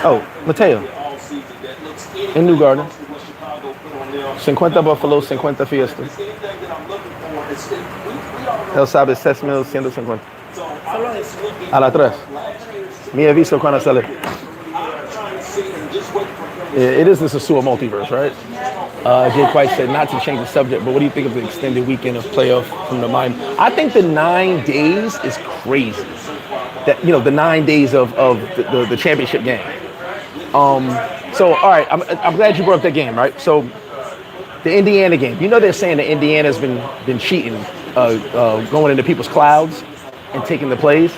Oh, Mateo. In New Garden. 50 Buffalo, 50 Fiesta. Él sabe 6,150. A las 3. Me aviso cuando sale. It is the Sosua Multiverse, right? Jay White said, not to change the subject, but what do you think of the extended weekend of playoff from the mind? I think the 9 days is crazy. That, you know, the 9 days of the championship game. So, all right, I'm glad you brought up that game, right? So, the Indiana game. You know they're saying that Indiana's been cheating, going into people's clouds and taking the plays.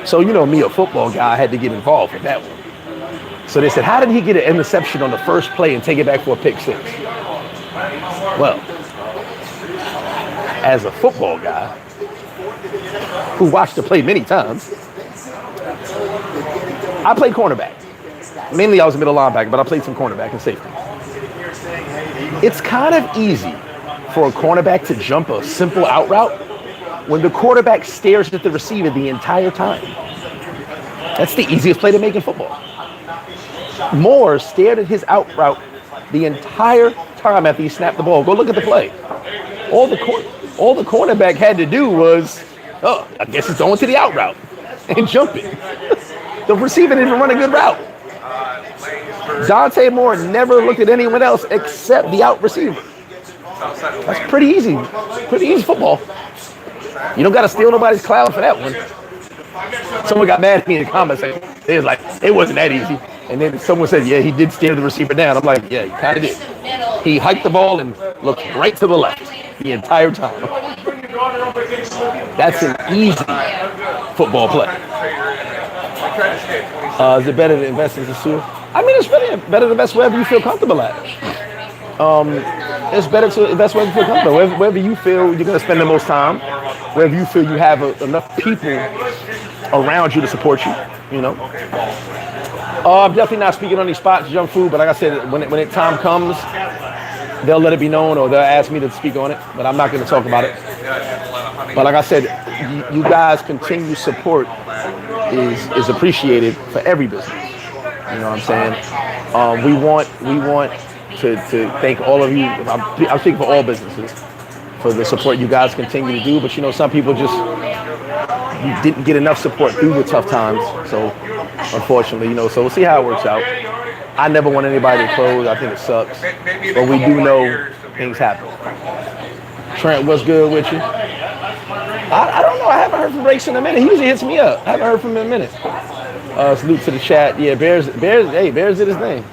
So, you know me, a football guy, I had to get involved with that one. So they said, how did he get an interception on the first play and take it back for a pick 6? Well, as a football guy who watched the play many times, I played cornerback. Mainly I was a middle linebacker, but I played some cornerback and safety. It's kind of easy for a cornerback to jump a simple out route when the quarterback stares at the receiver the entire time. That's the easiest play to make in football. Moore stared at his out route the entire time after he snapped the ball. Go look at the play. All the cornerback had to do was, I guess he's going to the out route and jump it. The receiver didn't even run a good route. Dante Moore never looked at anyone else except the out receiver. That's pretty easy. Pretty easy football. You don't got to steal nobody's cloud for that one. Someone got mad at me in the comments section. They was like, it wasn't that easy. And then someone said, yeah, he did stare the receiver down. I'm like, yeah, he kind of did. He hiked the ball and looked right to the left the entire time. That's an easy football play. Is it better to invest in Sosua? I mean, it's better to invest wherever you feel comfortable at. It's better to invest wherever you feel comfortable. Wherever you feel you're going to spend the most time. Wherever you feel you have enough people around you to support you, you know. I'm definitely not speaking on these spots, junk food, but like I said, when it time comes, they'll let it be known or they'll ask me to speak on it, but I'm not going to talk about it. But like I said, you guys' continued support is appreciated for every business. You know what I'm saying? We want to thank all of you. I'm speaking for all businesses for the support you guys continue to do. But you know, some people just didn't get enough support through the tough times. So unfortunately, you know, so we'll see how it works out. I never want anybody to close. I think it sucks, but we do know things happen. Trent, what's good with you? I don't know. I haven't heard from Rakes in a minute. He usually hits me up. I haven't heard from him in a minute. Salute to the chat. Yeah, Bears. Hey, Bears did his thing.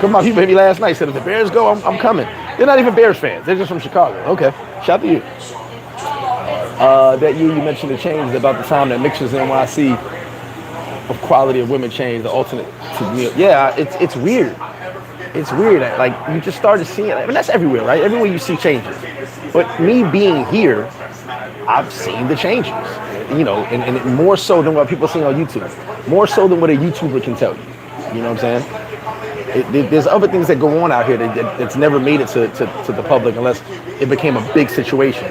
Come on, he made me last night. Said if the Bears go, I'm coming. They're not even Bears fans. They're just from Chicago. Okay, shout out to you. That you mentioned the changes about the time that mixtures NYC of quality of women changed. The alternate to me. Yeah, it's weird. It's weird. Like you just started seeing. I mean, that's everywhere, right? Everywhere you see changes. But me being here, I've seen the changes. You know, and more so than what people see on YouTube. More so than what a YouTuber can tell you. You know what I'm saying? There's other things that go on out here that's never made it to the public unless it became a big situation.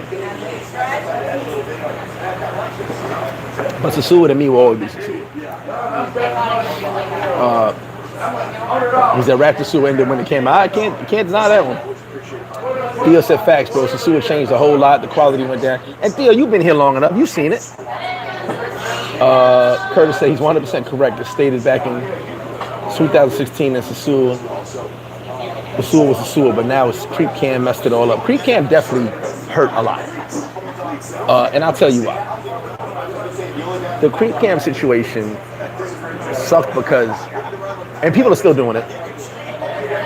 But Sosua to me will always be Sosua. Was that Raptor Sosua ended when it came out? I can't deny that one. Theo said facts, bro. Sosua changed a whole lot. The quality went down. And Theo, you've been here long enough. You've seen it. Curtis said he's 100% correct. It's stated back in 2016 that Sosua was Sosua, but now it's Creep Cam messed it all up. Creep Cam definitely hurt a lot. And I'll tell you why. The Creep Cam situation sucked because, and people are still doing it.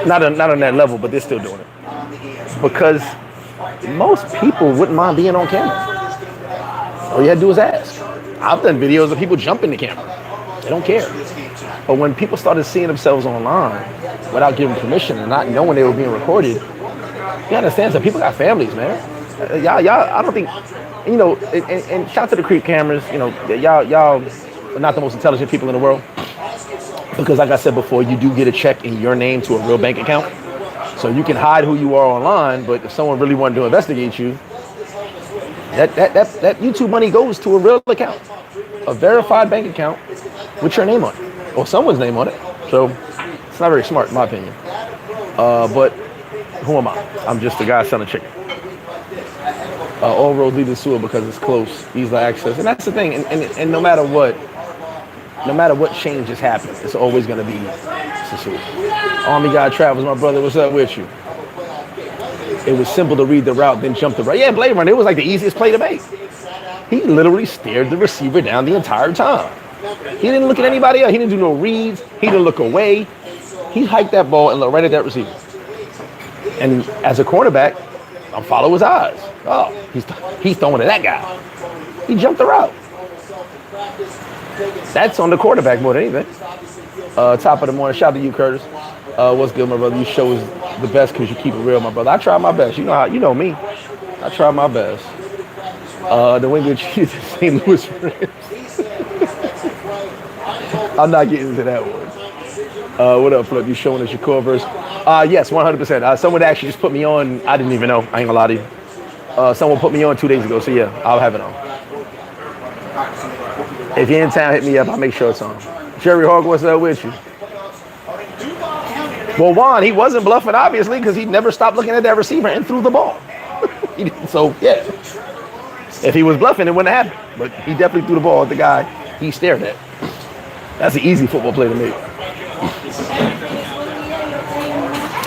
Not on that level, but they're still doing it. Because most people wouldn't mind being on camera. All you had to do is ask. I've done videos of people jumping the camera. They don't care. But when people started seeing themselves online without giving permission and not knowing they were being recorded, you understand that people got families, man. Y'all, I don't think, you know, and shout out to the creep cameras, you know, y'all are not the most intelligent people in the world. Because like I said before, you do get a check in your name to a real bank account. So you can hide who you are online, but if someone really wanted to investigate you, that YouTube money goes to a real account, a verified bank account with your name on it, or someone's name on it. So it's not very smart, in my opinion. But who am I? I'm just a guy selling chicken. All roads lead to Sewell because it's close, easy access, and that's the thing. And no matter what changes happen, it's always going to be Sosua. Army guy travels, my brother. What's up with you? It was simple to read the route, then jump the route. Yeah, Blade Runner. It was like the easiest play to make. He literally stared the receiver down the entire time. He didn't look at anybody else. He didn't do no reads. He didn't look away. He hiked that ball and looked right at that receiver. And as a cornerback, I follow his eyes. Oh, he's throwing to that guy. He jumped the route. That's on the quarterback more than anything. Top of the morning. Shout out to you, Curtis. What's good, my brother? You show is the best because you keep it real, my brother. I try my best. You know me. I try my best. The Winged Cheese St. Louis Rams. I'm not getting into that one. What up, Flip? You showing us your core verse? Yes, 100%. Someone actually just put me on. I didn't even know. I ain't gonna lie to you. Someone put me on 2 days ago, so yeah, I'll have it on. If you're in town, hit me up. I'll make sure it's on. Jerry Hawk, what's up with you? Well, Juan, he wasn't bluffing, obviously, because he never stopped looking at that receiver and threw the ball. So, yeah. If he was bluffing, it wouldn't happen. But he definitely threw the ball at the guy he stared at. That's an easy football play to make.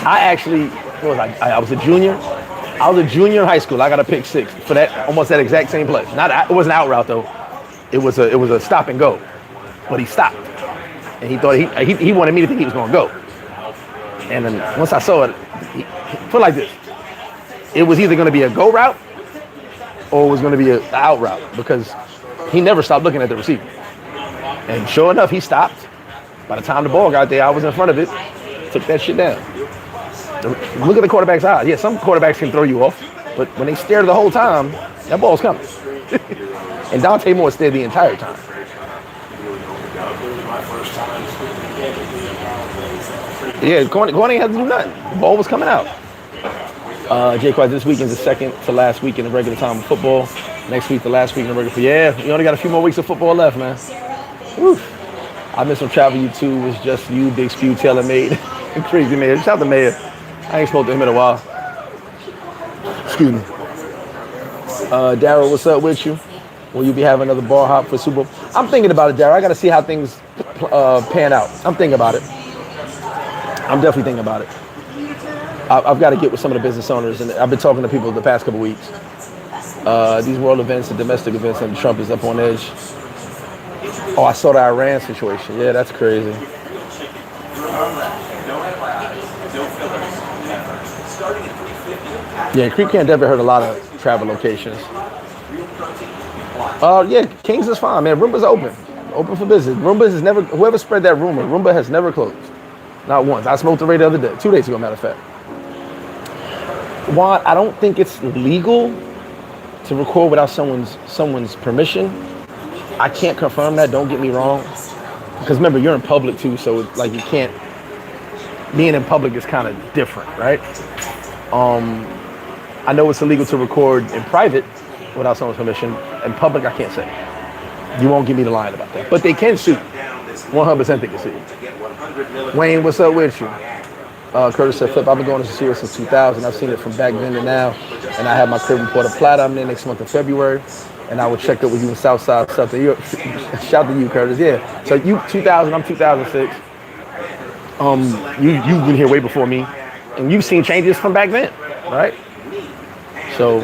I actually, what was I was a junior. I was a junior in high school. I got a pick six for that, almost that exact same play. It wasn't an out route though. It was a stop and go, but he stopped, and he thought he wanted me to think he was gonna go. And then once I saw it, he put it like this: it was either gonna be a go route or it was gonna be an out route because he never stopped looking at the receiver. And sure enough, he stopped. By the time the ball got there, I was in front of it, took that shit down. Look at the quarterback's eyes. Yeah, some quarterbacks can throw you off, but when they stare the whole time, that ball's coming. And Dante Moore stared the entire time. Yeah, Corning had to do nothing. The ball was coming out. Jay Quad, this weekend's the second to last week in the regular time of football. Next week, the last week in the regular. Yeah, you only got a few more weeks of football left, man. Woo. I miss some travel. You too. It was just you, Big Spew, Taylor Made, crazy man. Shout out to Mayor. I ain't spoke to him in a while. Excuse me. Daryl, what's up with you? Will you be having another bar hop for Super Bowl? I'm thinking about it, Daryl. I got to see how things pan out. I'm thinking about it. I'm definitely thinking about it. I've got to get with some of the business owners, and I've been talking to people the past couple weeks. These world events and domestic events, and Trump is up on edge. Oh, I saw the Iran situation. Yeah, that's crazy. Yeah, Creek Camp Denver heard a lot of travel locations. Yeah, Kings is fine, man. Roomba's open for business. Roomba has never, whoever spread that rumor, Roomba has never closed. Not once. I smoked the Ray the other day, 2 days ago, matter of fact. Juan, I don't think it's legal to record without someone's permission. I can't confirm that, don't get me wrong. Because remember, you're in public too, so like you can't, being in public is kind of different, right? I know it's illegal to record in private without someone's permission. In public, I can't say. You won't give me the line about that. But they can sue. 100% they can sue. Wayne, what's up with you? Curtis said, Flip, I've been going to Sosua since 2000. I've seen it from back then to now. And I have my crib in Puerto Plata. I'm there next month in February. And I will check up with you in Southside, South to you. Shout to you, Curtis. Yeah. So you 2000, I'm 2006. You've been here way before me. And you've seen changes from back then, right? So,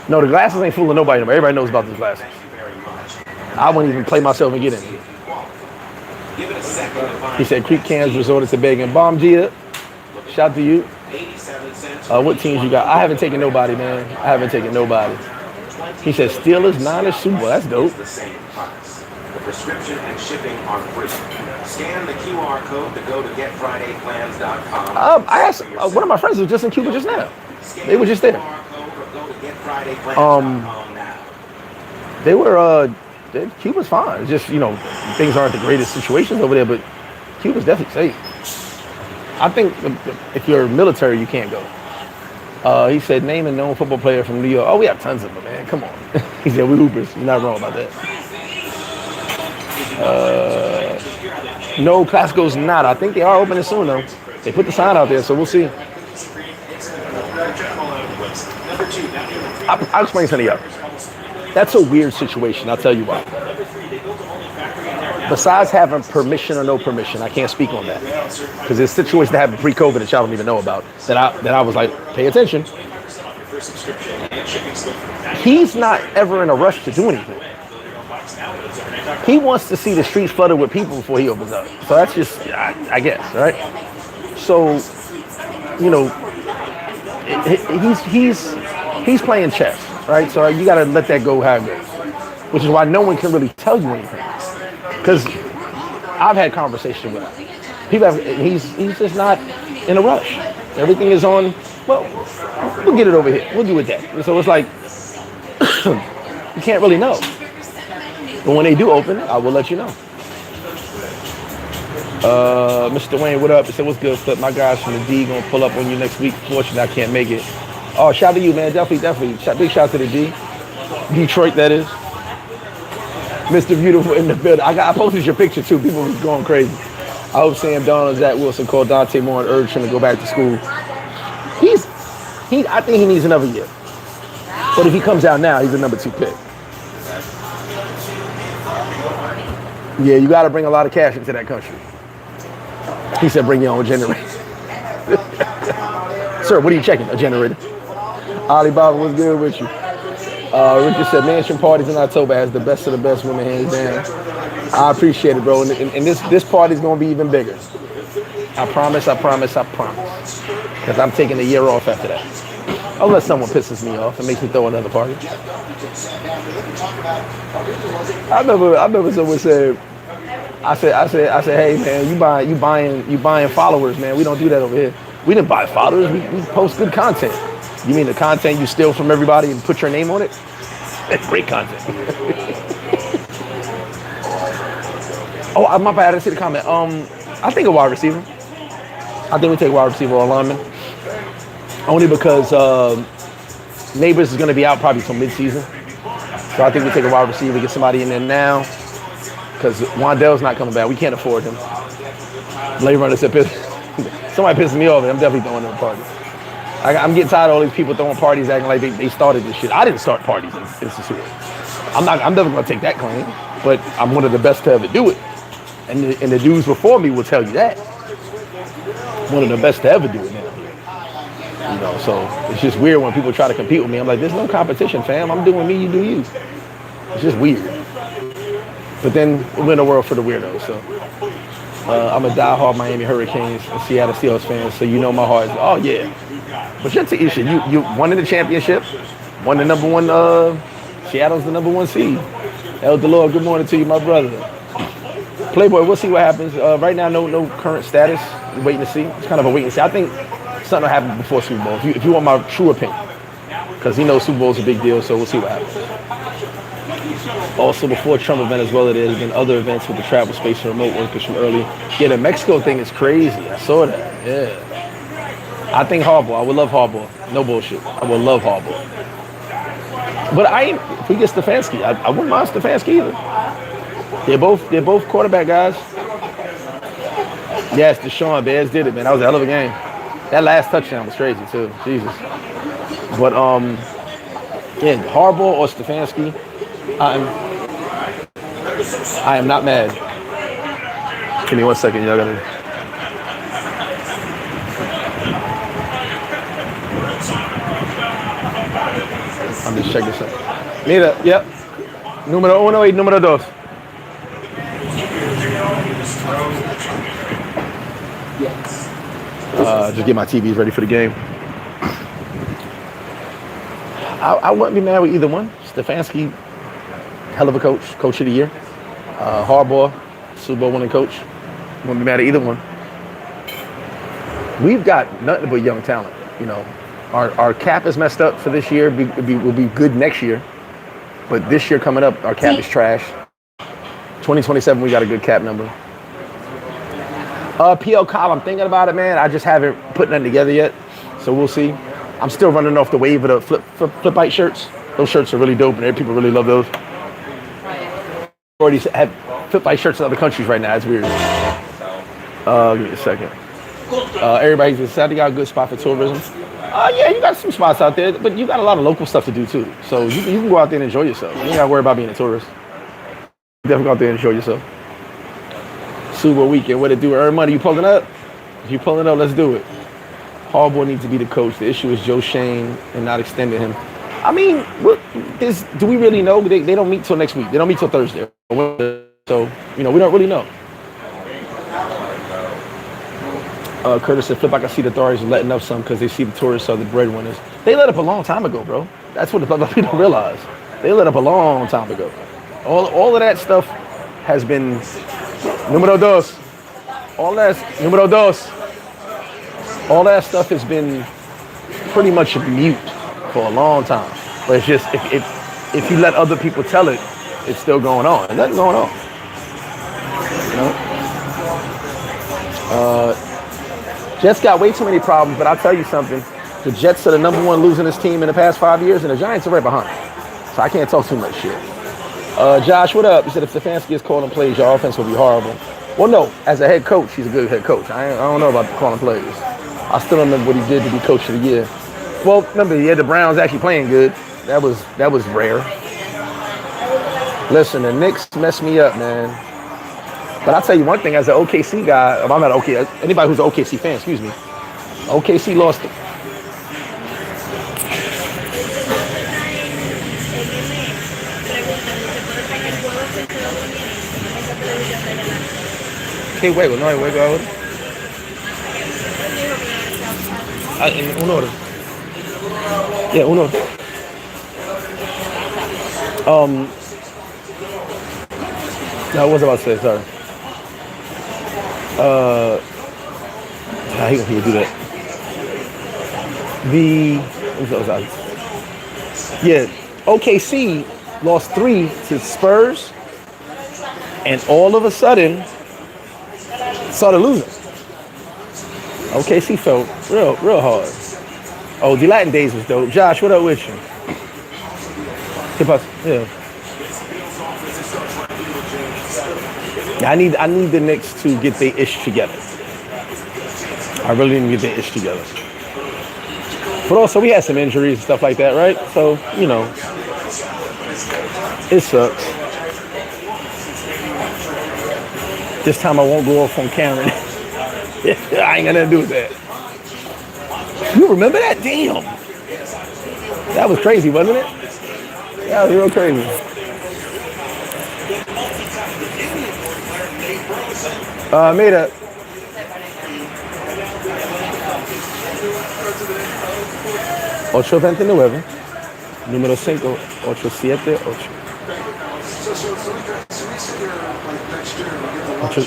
no, the glasses ain't fooling nobody. Everybody knows about these glasses. I wouldn't even play myself and get in. He said, Creek Cans resorted to begging bomb Gia. Shout to you. What teams you got? I haven't taken nobody, man. I haven't taken nobody. He said, Steelers, Niners, Super Bowl. That's dope. The prescription and shipping are free. Scan the QR code to go to getfridayplans.com. I asked one of my friends was just in Cuba just now. They were just there. They were Cuba's fine. It's just, things aren't the greatest situations over there, but Cuba's definitely safe. I think if you're military, you can't go. He said, name a known football player from New York. Oh, we have tons of them, man. Come on. He said, we Hoopers. You're not wrong about that. No, Classico's not. I think they are opening soon, though. They put the sign out there, so we'll see. I'll explain something else. That's a weird situation. I'll tell you why. Besides having permission or no permission, I can't speak on that because there's situations that happened pre-COVID that y'all don't even know about. That I was like, pay attention. He's not ever in a rush to do anything. He wants to see the streets flooded with people before he opens up. So that's just, I guess, right? So, you know, he's playing chess, right? So you got to let that go how it goes, which is why no one can really tell you anything. Because I've had conversations with him. People he's just not in a rush. Everything is on, well, we'll get it over here. We'll do it that. And so it's like, you can't really know. But when they do open, I will let you know. Mr. Wayne, what up? He said, what's good, Flip? My guys from the D gonna pull up on you next week. Fortunately, I can't make it. Oh, shout out to you, man. Definitely. Big shout out to the D. Detroit, that is. Mr. Beautiful in the building. I posted your picture, too. People was going crazy. I hope Sam Donald, Zach Wilson called Dante Moore and urged him to go back to school. I think he needs another year. But if he comes out now, he's a number 2 pick. Yeah, you got to bring a lot of cash into that country. He said, bring your own generator. Sir, what are you checking? A generator. Alibaba, what's good with you? Richard said, mansion parties in October has the best of the best women hands down. I appreciate it, bro. And this party's going to be even bigger. I promise. Because I'm taking a year off after that. Unless someone pisses me off and makes me throw another party. I remember someone said, I said, hey man, you buying followers, man. We don't do that over here. We didn't buy followers. We post good content. You mean the content you steal from everybody and put your name on it? That's great content. Oh, my bad. I didn't see the comment. I think a wide receiver. I think we take a wide receiver or lineman. Only because Neighbors is going to be out probably till mid-season. So I think we take a wide receiver, get somebody in there now. Because Wandell's not coming back. We can't afford him. Blade Runner said, somebody pissing me off. I'm definitely throwing them a party. I'm getting tired of all these people throwing parties acting like they started this shit. I didn't start parties in Sosua. I'm never going to take that claim. But I'm one of the best to ever do it. And the dudes before me will tell you that. One of the best to ever do it now. You know, so it's just weird when people try to compete with me. I'm like, there's no competition, fam. I'm doing me, you do you. It's just weird. But then we're in a world for the weirdos. So I'm a diehard Miami Hurricanes and Seattle Seahawks fan, so you know my heart is, oh yeah. But that's the issue. You won in the championship, won the number one, Seattle's the number 1 seed. El Delore, good morning to you, my brother. Playboy, we'll see what happens. Right now, no current status. We're waiting to see. It's kind of a wait and see. I think something will happen before Super Bowl. If you want my true opinion, because he knows Super Bowl is a big deal, so we'll see what happens. Also, before Trump and Venezuela, there's been other events with the travel space for remote workers from early. Yeah, the Mexico thing is crazy. I saw that. Yeah. I think Harbaugh. I would love Harbaugh. No bullshit. I would love Harbaugh. But if we get Stefanski, I wouldn't mind Stefanski either. They're both quarterback guys. Yes, Deshaun Bears did it, man. That was a hell of a game. That last touchdown was crazy too. Jesus. But yeah, Harbaugh or Stefanski, I am not mad. Give me 1 second, y'all gotta. I'm just checking something. Mira, yep. Número 1 y número 2. Just get my TVs ready for the game. I wouldn't be mad with either one. Stefanski, hell of a coach of the year. Harbaugh, Super Bowl winning coach. Wouldn't be mad at either one. We've got nothing but young talent. You know, our cap is messed up for this year. Will be good next year, but this year coming up, our cap is trash. 2027, we got a good cap number. PL Cobb, I'm thinking about it, man. I just haven't put nothing together yet, so we'll see. I'm still running off the wave of the flip bite shirts. Those shirts are really dope, and people really love those. Already have flip bite shirts in other countries right now. It's weird. Give me a second. Everybody's decided to got a good spot for tourism. Yeah, you got some spots out there, but you got a lot of local stuff to do too. So you can go out there and enjoy yourself. You ain't got to worry about being a tourist. You definitely go out there and enjoy yourself. Super weekend, what it do? Earn money. You pulling up? If you pulling up, let's do it. Harbaugh needs to be the coach. The issue is Joe Shane and not extending him. I mean, do we really know? They don't meet till next week. They don't meet till Thursday. So, we don't really know. Curtis said, Flip, I can see the authorities letting up some because they see the tourists are the breadwinners. They let up a long time ago, bro. That's what the people don't realize. They let up a long time ago. All of that stuff has been numero dos. All that stuff has been pretty much mute for a long time. But it's just if you let other people tell it, it's still going on. And nothing going on. Jets got way too many problems, but I'll tell you something. The Jets are the number one losingest team in the past 5 years, and the Giants are right behind. So I can't talk too much shit. Josh, what up? He said if Stefanski is calling plays, your offense will be horrible. Well, no. As a head coach, he's a good head coach. I don't know about the calling plays. I still don't remember what he did to be coach of the year. Well, remember, he had the Browns actually playing good. That was rare. Listen, the Knicks messed me up, man. But I'll tell you one thing, as an OKC guy, I'm not anybody who's an OKC fan, excuse me. OKC lost it. ¿Qué juego? No hay juego ahora. En una hora. Yeah, una hora. No, what was I about to say? Sorry. I hate when people do that. OKC lost 3 to Spurs, and all of a sudden started losing. OKC felt real hard. Oh, the Latin days was dope. Josh, what up with you? Yeah. I need the Knicks to get their ish together. I really need to get their ish together. But also, we had some injuries and stuff like that, right? So, it sucks. This time I won't go off on Karen. I ain't got nothing to do with that. You remember that? Damn. That was crazy, wasn't it? That was real crazy. Mira. 829, número 5, 878.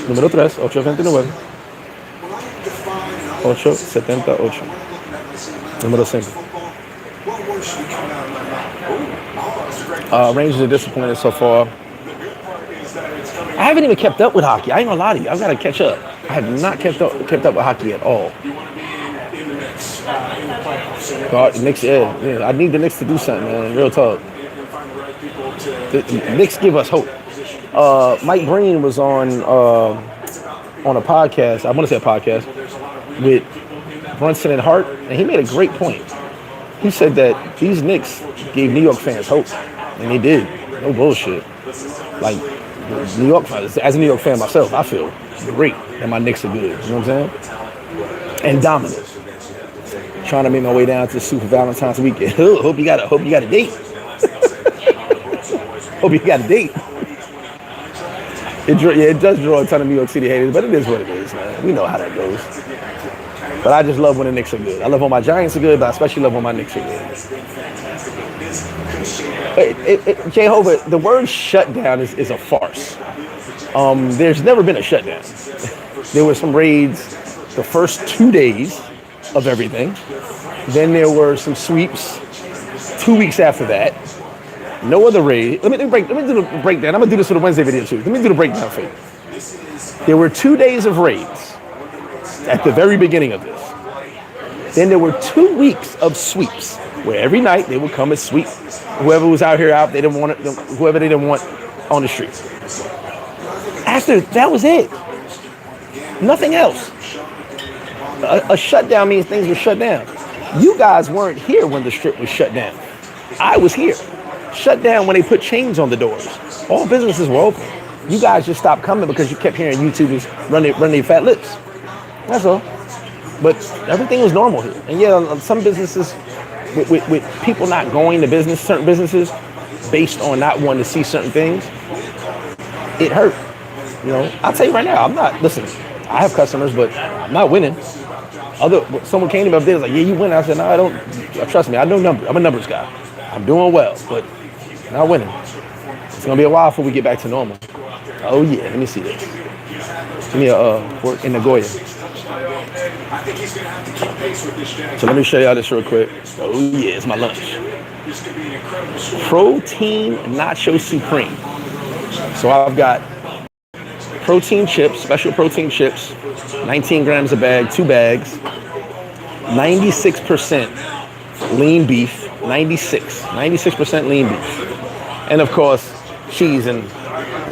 Número 3, 829, 878. Número 5. Rangers are disappointed so far. I haven't even kept up with hockey. I ain't gonna lie to you. I've got to catch up. I have not kept up with hockey at all. God, the Knicks, yeah. I need the Knicks to do something, man. Real talk. The Knicks give us hope. Mike Breen was on a podcast. I want to say a podcast with Brunson and Hart, and he made a great point. He said that these Knicks gave New York fans hope, and they did. No bullshit. Like, New York fans, as a New York fan myself, I feel great that my Knicks are good. You know what I'm saying? And dominant. Trying to make my way down to Super Valentine's weekend. Hope you got a date. Hope you got a date. It does draw a ton of New York City haters, but it is what it is, man. We know how that goes. But I just love when the Knicks are good. I love when my Giants are good, but I especially love when my Knicks are good. Jehovah, the word shutdown is a farce. There's never been a shutdown. There were some raids the first 2 days of everything. Then there were some sweeps 2 weeks after that. No other raid. Let me do the breakdown. I'm going to do this for the Wednesday video too. Let me do the breakdown for you. There were 2 days of raids at the very beginning of this. Then there were 2 weeks of sweeps where every night they would come and sweep whoever was out here they didn't want it, whoever they didn't want on the streets. After that was it. Nothing else. A shutdown means things were shut down. You guys weren't here when the strip was shut down. I was here. Shut down when they put chains on the doors. All businesses were open. You guys just stopped coming because you kept hearing YouTubers run their fat lips. That's all. But everything was normal here. And yeah, some businesses, with people not going to business, certain businesses, based on not wanting to see certain things, it hurt. You know, I'll tell you right now, listen, I have customers, but I'm not winning. Someone came to me up there, was like, yeah, you win. I said, no, I don't, trust me, I know numbers. I'm a numbers guy. I'm doing well, but not winning. It's gonna be a while before we get back to normal. Oh yeah, let me see this. Give me a work in Nagoya. So let me show y'all this real quick. Oh yeah, it's my lunch. Protein Nacho Supreme. So I've got protein chips, special protein chips, 19 grams a bag, 2 bags, 96% lean beef, 96% lean beef. And of course, cheese and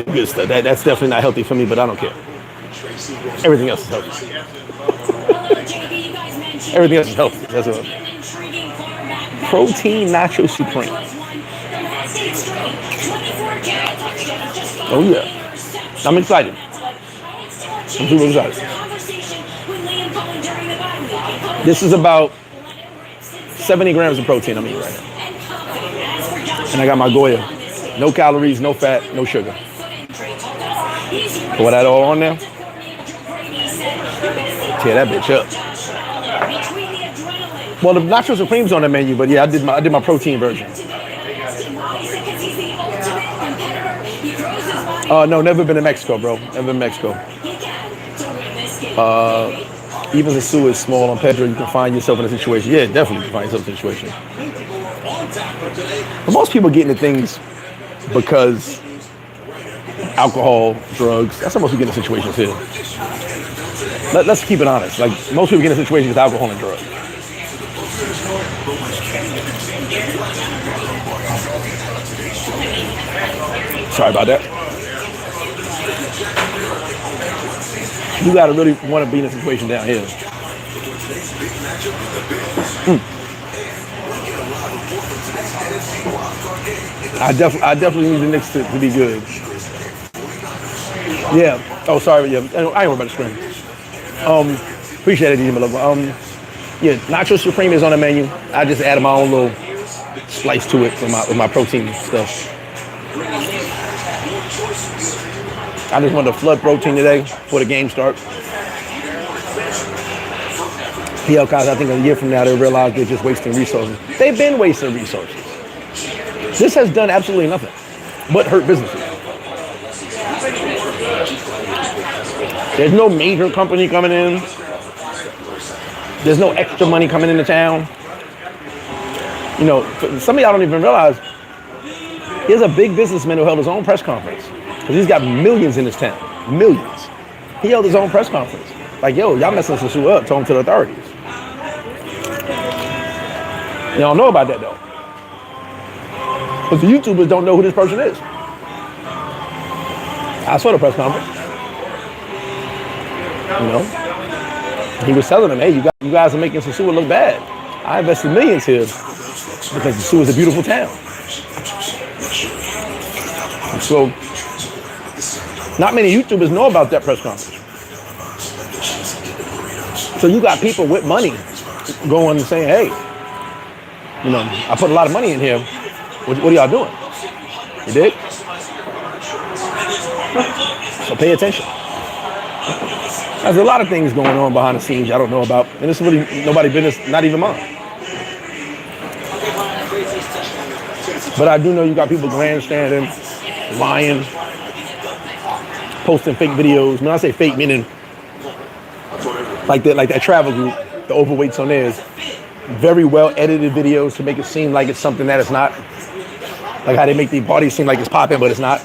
good stuff. That's definitely not healthy for me, but I don't care. Everything else is healthy. Everything else is healthy. That's what. Protein Nacho Supreme. Oh yeah. I'm excited. I'm super excited. This is about 70 grams of protein I'm eating right now. And I got my Goya. No calories, no fat, no sugar. Pour that all on there. Tear that bitch up. Well, the Nacho Supreme's on the menu, but yeah, I did my protein version. No, never been to Mexico, bro. Never been to Mexico. Even Sosua is small on Pedro, you can find yourself in a situation. Yeah, definitely you can find yourself in a situation. But most people get into things because alcohol, drugs, that's how most people get into situations here. Let's keep it honest. Like, most people get into situations with alcohol and drugs. Sorry about that. You gotta really want to be in a situation down here. I definitely need the Knicks to be good. Yeah. Oh, sorry. Yeah. I ain't worried about the screen. Appreciate it, DJ Malone. Yeah, Nacho Supreme is on the menu. I just added my own little slice to it with my protein stuff. I just wanted to flood protein today before the game starts. PL guys, I think a year from now they'll realize they're just wasting resources. They've been wasting resources. This has done absolutely nothing but hurt businesses. There's no major company coming in. There's no extra money coming into town. You know, some of y'all don't even realize there's a big businessman who held his own press conference because he's got millions in his town. Millions. He held his own press conference. Like, yo, y'all messing Sosua up, told him to the authorities. Y'all know about that though. But the YouTubers don't know who this person is. I saw the press conference. You know, he was telling them, hey, you guys are making Sosua look bad. I invested millions here because Sosua is a beautiful town. And so, not many YouTubers know about that press conference. So you got people with money going and saying, hey, you know, I put a lot of money in here. What are y'all doing? You dig? So pay attention. There's a lot of things going on behind the scenes I don't know about, and it's really nobody's business, not even mine. But I do know you got people grandstanding, lying, posting fake videos. When I say fake, meaning like that travel group, the overweights on theirs, very well edited videos to make it seem like it's something that it's not. Like how they make the body seem like it's popping, but it's not.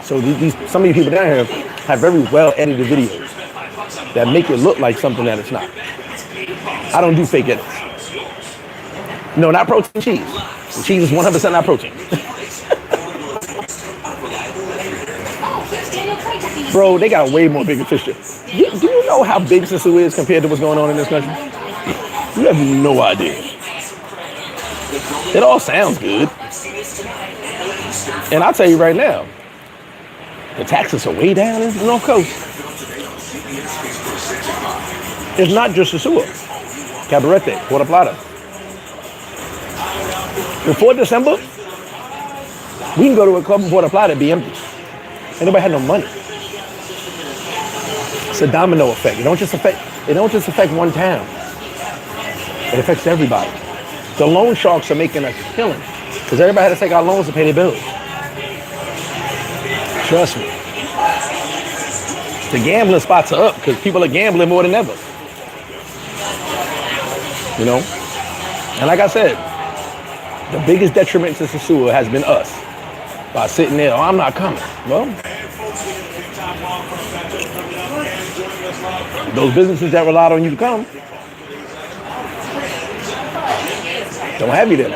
So some of these people down here have very well edited videos that make it look like something that it's not. I don't do fake edits. No, not protein cheese. The cheese is 100% not protein. Bro, they got a way more bigger fish. Do you know how big Sosua is compared to what's going on in this country? You have no idea. It all sounds good. And I'll tell you right now, the taxes are way down in the North Coast. It's not just Sosua, Cabarete, Puerto Plata. Before December, we can go to a club in Puerto Plata and be empty. Ain't nobody had no money. It's a domino effect. It don't just affect one town. It affects everybody. The loan sharks are making a killing because everybody had to take out loans to pay their bills. Trust me. The gambling spots are up because people are gambling more than ever. You know? And like I said, the biggest detriment to Sosua has been us. By sitting there, oh, I'm not coming. Well, those businesses that relied on you to come don't have you there.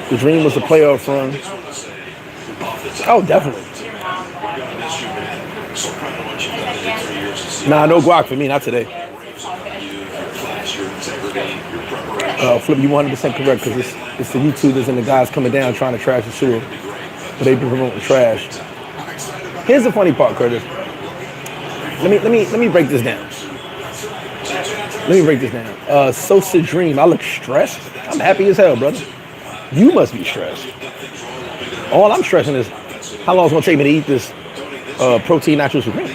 The dream was to playoff run. Oh, definitely. Nah, no guac for me, not today. Flip, you 100% correct because it's the YouTubers and the guys coming down trying to trash the sewer. But they've been promoting trash. Here's the funny part, Curtis. Let me break this down. Sosa Dream, I look stressed. I'm happy as hell, brother. You must be stressed. All I'm stressing is how long it's gonna take me to eat this protein natural supreme.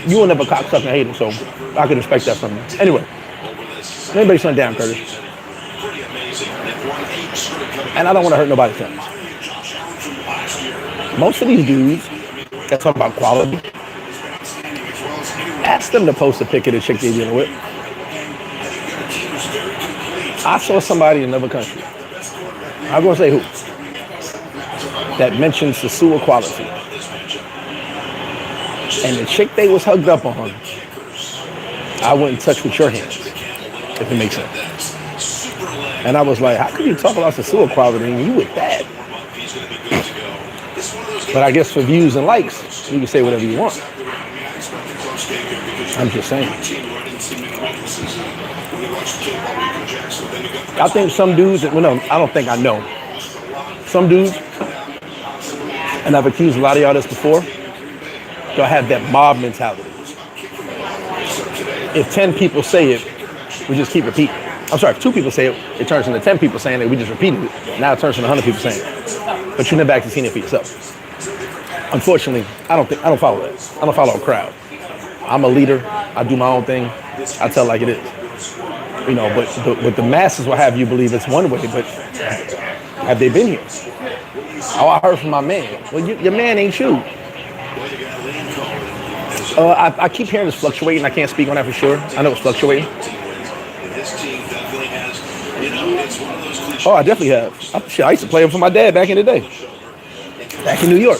You will never cocksuck and hate him, so I could expect that from you. Anyway, let me break something down, Curtis. And I don't want to hurt nobody's feelings. Most of these dudes that talk about quality, ask them to post a pic of the chick they're dealing with. I saw somebody in another country, I'm going to say who, that mentions Sosua quality. And the chick they was hugged up on, I wouldn't touch with your hands, if it makes sense. And I was like, how could you talk about Sosua quality and you with that? But I guess for views and likes, you can say whatever you want. I'm just saying. I think some dudes, well, no, I don't think I know. Some dudes, and I've accused a lot of y'all of this before, they'll have that mob mentality. If 10 people say it, we just keep repeating. I'm sorry, if 2 people say it, it turns into 10 people saying it, we just repeated it. Now it turns into 100 people saying it. But you never actually seen it for yourself. Unfortunately, I don't follow that. I don't follow a crowd. I'm a leader. I do my own thing. I tell like it is. You know, but the masses will have you believe it's one way, but have they been here? Oh, I heard from my man. Well, your man ain't you. I keep hearing it's fluctuating. I can't speak on that for sure. I know it's fluctuating. Oh, I definitely have. I used to play him for my dad back in the day. Back in New York.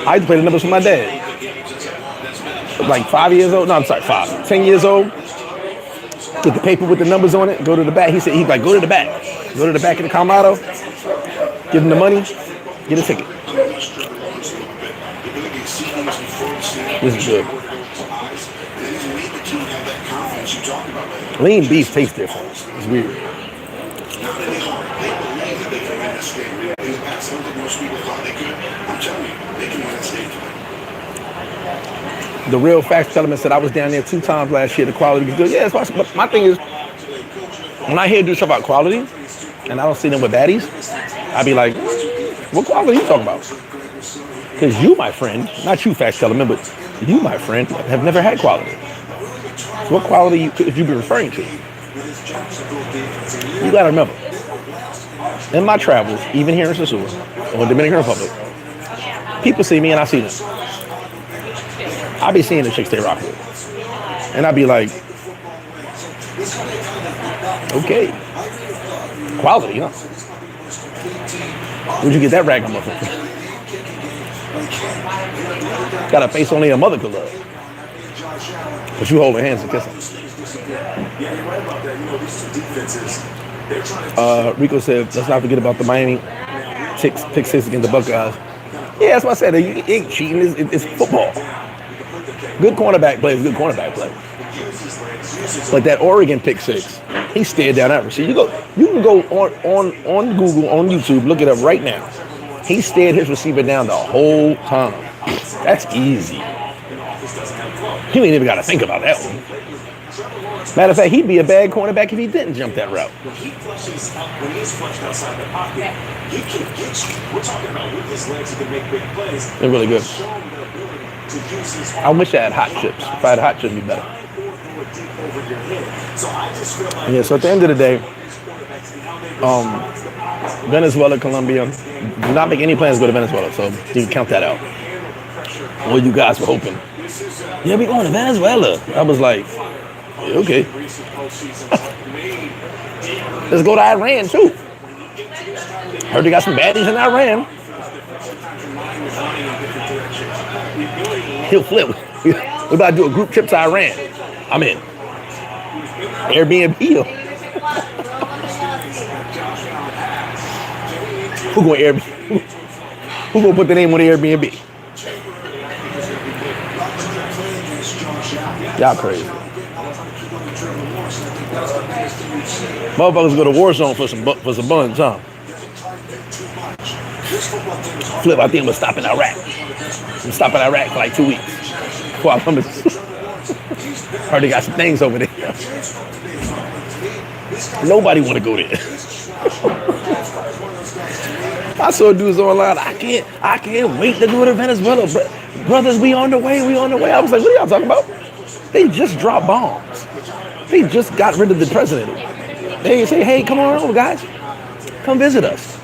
I used to play the numbers for my dad. Like 5 years old. No, I'm sorry, 10 years old. Get the paper with the numbers on it. Go to the back. He'd like, go to the back. Go to the back of the Colorado. Give him the money. Get a ticket. This is good. Lean beef tastes different. It's weird. The real facts element said I was down there 2 times last year. The quality was good. Yeah, that's why. But my thing is, when I hear dudes talk about quality, and I don't see them with baddies, I be like, what quality are you talking about? Because you, my friend, not you, facts element, but you, my friend, have never had quality. So what quality could you be referring to? You got to remember, in my travels, even here in Sosua or Dominican Republic, people see me and I see them. I be seeing the chicks they rock with. And I be like, okay, quality, huh? Where'd you get that ragamuffin? Got a face only a mother could love. But you hold her hands and kiss them. Rico said, let's not forget about the Miami pick 6 against the Buckeyes. Yeah, that's what I said. It ain't cheating. It's football. Good cornerback play is good cornerback play. But that Oregon pick six, he stared down that receiver. You can go on Google, on YouTube, look it up right now. He stared his receiver down the whole time. That's easy. He ain't even got to think about that one. Matter of fact, he'd be a bad cornerback if he didn't jump that route. When he's flushed outside the pocket, he can get you. We're talking about with his legs, he can make big plays. They're really good. I wish I had hot chips. If I had hot chips, it'd be better. Yeah, so at the end of the day, Venezuela, Colombia, do not make any plans to go to Venezuela, so you can count that out. Well, you guys were hoping. Yeah, we going to Venezuela. I was like, yeah, okay. Let's go to Iran, too. Heard they got some baddies in Iran. He'll flip. We about to do a group trip to Iran. I'm in. Airbnb. Who gonna Airbnb? Who gonna put the name on the Airbnb? Y'all crazy. Motherfuckers go to war zone for some buns, huh? Flip, I think I'm gonna stop in Iraq. I'm stopping in Iraq for like 2 weeks before I come to. Heard they got some things over there. Nobody want to go there. I saw dudes online. I can't wait to go to Venezuela. Brothers, we on the way. I was like, what are y'all talking about? They just dropped bombs. They just got rid of the president. They say, hey, come on over, guys. Come visit us.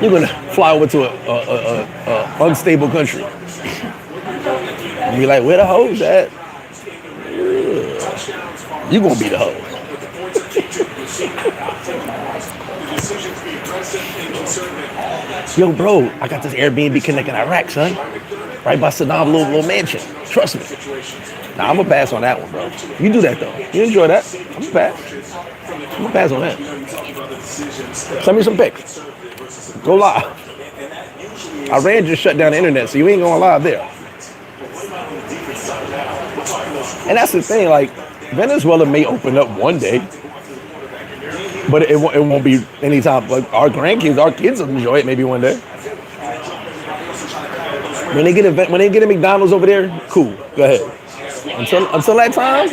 You're gonna fly over to a unstable country. And be like, where the hoes at? You gonna be the hoe. Yo, bro, I got this Airbnb connecting Iraq, son. Right by Saddam's little mansion. Trust me. Nah, I'm gonna pass on that one, bro. You do that though. You enjoy that. I'm gonna pass on that. Send me some pics. Go live. Iran just shut down the internet, so you ain't going live there. And that's the thing, like, Venezuela may open up one day, but it won't be anytime. Like, our kids will enjoy it maybe one day. When they get a McDonald's over there, cool. Go ahead. Until that time.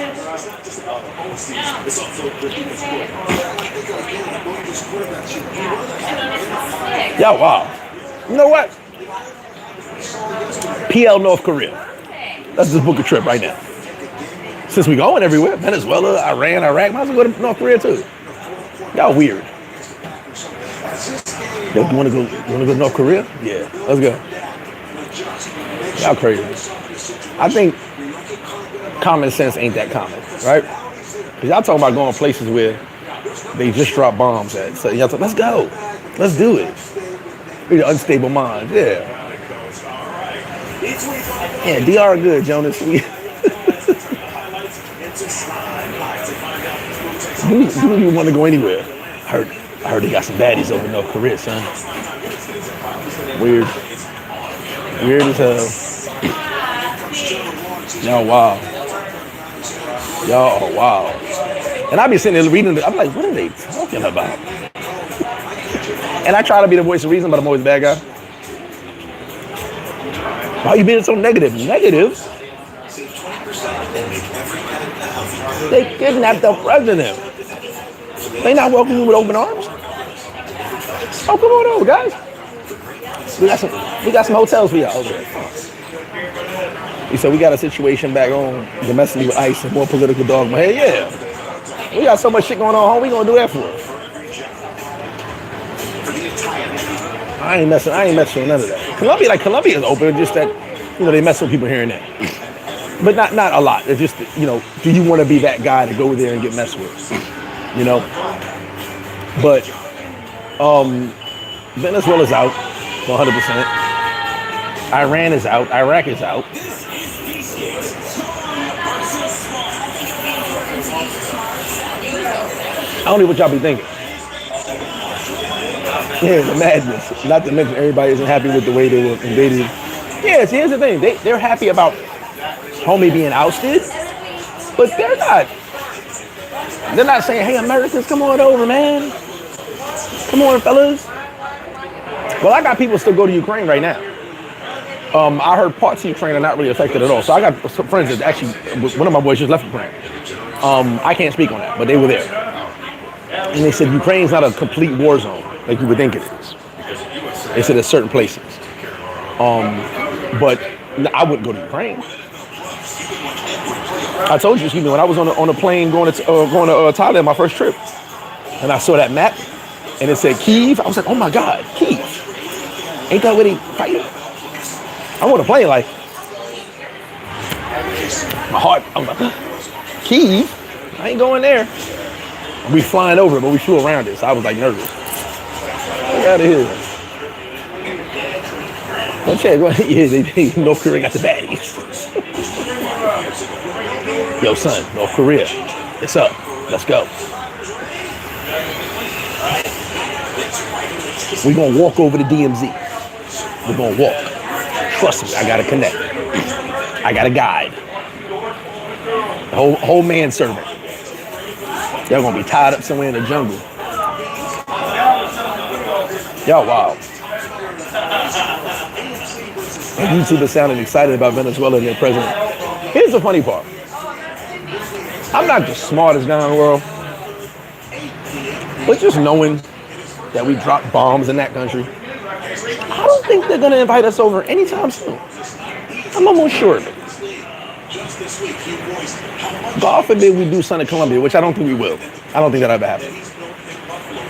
Yeah, wow. You know what? PL North Korea. Let's just book a trip right now. Since we going everywhere, Venezuela, Iran, Iraq, might as well go to North Korea too. Y'all weird. Yo, you wanna go to North Korea? Yeah, let's go. Y'all crazy. I think common sense ain't that common, right? Because y'all talking about going places where they just drop bombs at. So y'all talk, let's go. Let's do it. We're the unstable minds, yeah. Yeah, DR good, Jonas. Do you want to go anywhere? I heard they got some baddies over in North Korea, son. Weird as hell. Y'all wow. And I be sitting there reading it. I'm like, what are they talking about? And I try to be the voice of reason, but I'm always the bad guy. Why are you being so negative? Negative? They kidnapped the president. They not welcoming you with open arms? Oh, come on over, guys. We got some hotels for y'all over there. He said we got a situation back home domestically with ICE and more political dogma. Hey, yeah. We got so much shit going on home, we gonna do that for us. I ain't messing with none of that. Colombia is open, just that, they mess with people here and there. But not a lot. It's just, do you want to be that guy to go there and get messed with? But Venezuela's out 100%. Iran is out. Iraq is out. I don't know what y'all be thinking. Yeah, the madness. Not to mention everybody isn't happy with the way they were invaded Yeah, see, here's the thing. They're happy about homie being ousted, but they're not. They're not saying, "Hey, Americans, come on over, man. Come on, fellas." Well, I got people still go to Ukraine right now. I heard parts of Ukraine are not really affected at all. So I got some friends that actually, one of my boys just left Ukraine. I can't speak on that, but they were there. And they said Ukraine's not a complete war zone like you would think it is. They said there's certain places. But I wouldn't go to Ukraine. I told you, excuse me, when I was on a plane going to Thailand, my first trip, and I saw that map, and it said Kyiv. I was like, oh my God, Kyiv. Ain't that where they fighting? I'm on a plane like, my heart, I'm like, Kyiv? I ain't going there. We flying over it, but we flew around it, so I was like nervous. Get out of here. Don't check. Yeah, North Korea got the baddies. Yo, son, North Korea, it's up. Let's go. We're going to walk over to DMZ. We're going to walk. Trust me, I got a connect. I got a guide. Whole manservant. Y'all going to be tied up somewhere in the jungle. Y'all wild. YouTubers sounding excited about Venezuela and their president. Here's the funny part. I'm not the smartest guy in the world, but just knowing that we drop bombs in that country, I don't think they're going to invite us over anytime soon. I'm almost sure of it. God forbid we do something in Colombia, which I don't think we will. I don't think that'll ever happen.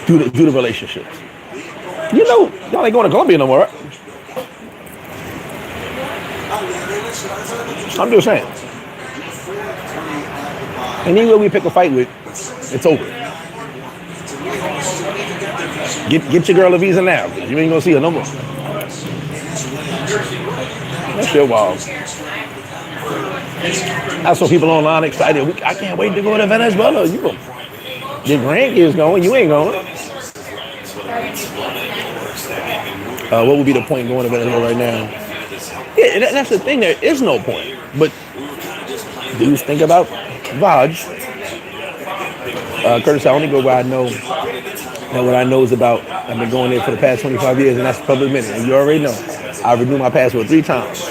Due to relationships. You know, y'all ain't going to Colombia no more, right? I'm just saying. Anywhere we pick a fight with, it's over. Get your girl a visa now, because you ain't gonna see her no more. That shit wild. I saw people online excited. I can't wait to go to Venezuela. Your grandkids going, you ain't going. What would be the point going to Venezuela right now? Yeah, that's the thing. There is no point. But dudes think about Vaj. Curtis, I only go where I know. And what I know is about, I've been going there for the past 25 years, and that's the public minute. And you already know, I renewed my passport 3 times.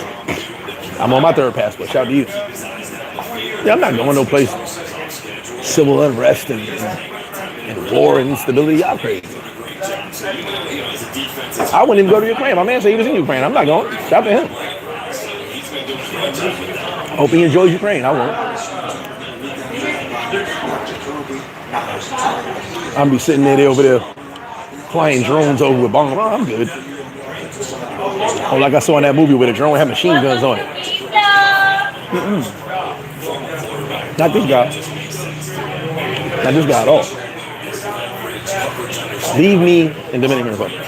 I'm on my 3rd passport. Shout out to you. Yeah, I'm not going no place. Civil unrest and war and instability. Y'all crazy. I wouldn't even go to Ukraine. My man said he was in Ukraine. I'm not going. Shout out to him. Hope he enjoys Ukraine. I won't. I'm be sitting there over there flying drones over with bombs. Oh, I'm good. Oh, like I saw in that movie where the drone had machine guns on it. Not this guy. Not this guy at all. Leave me in Dominican Republic.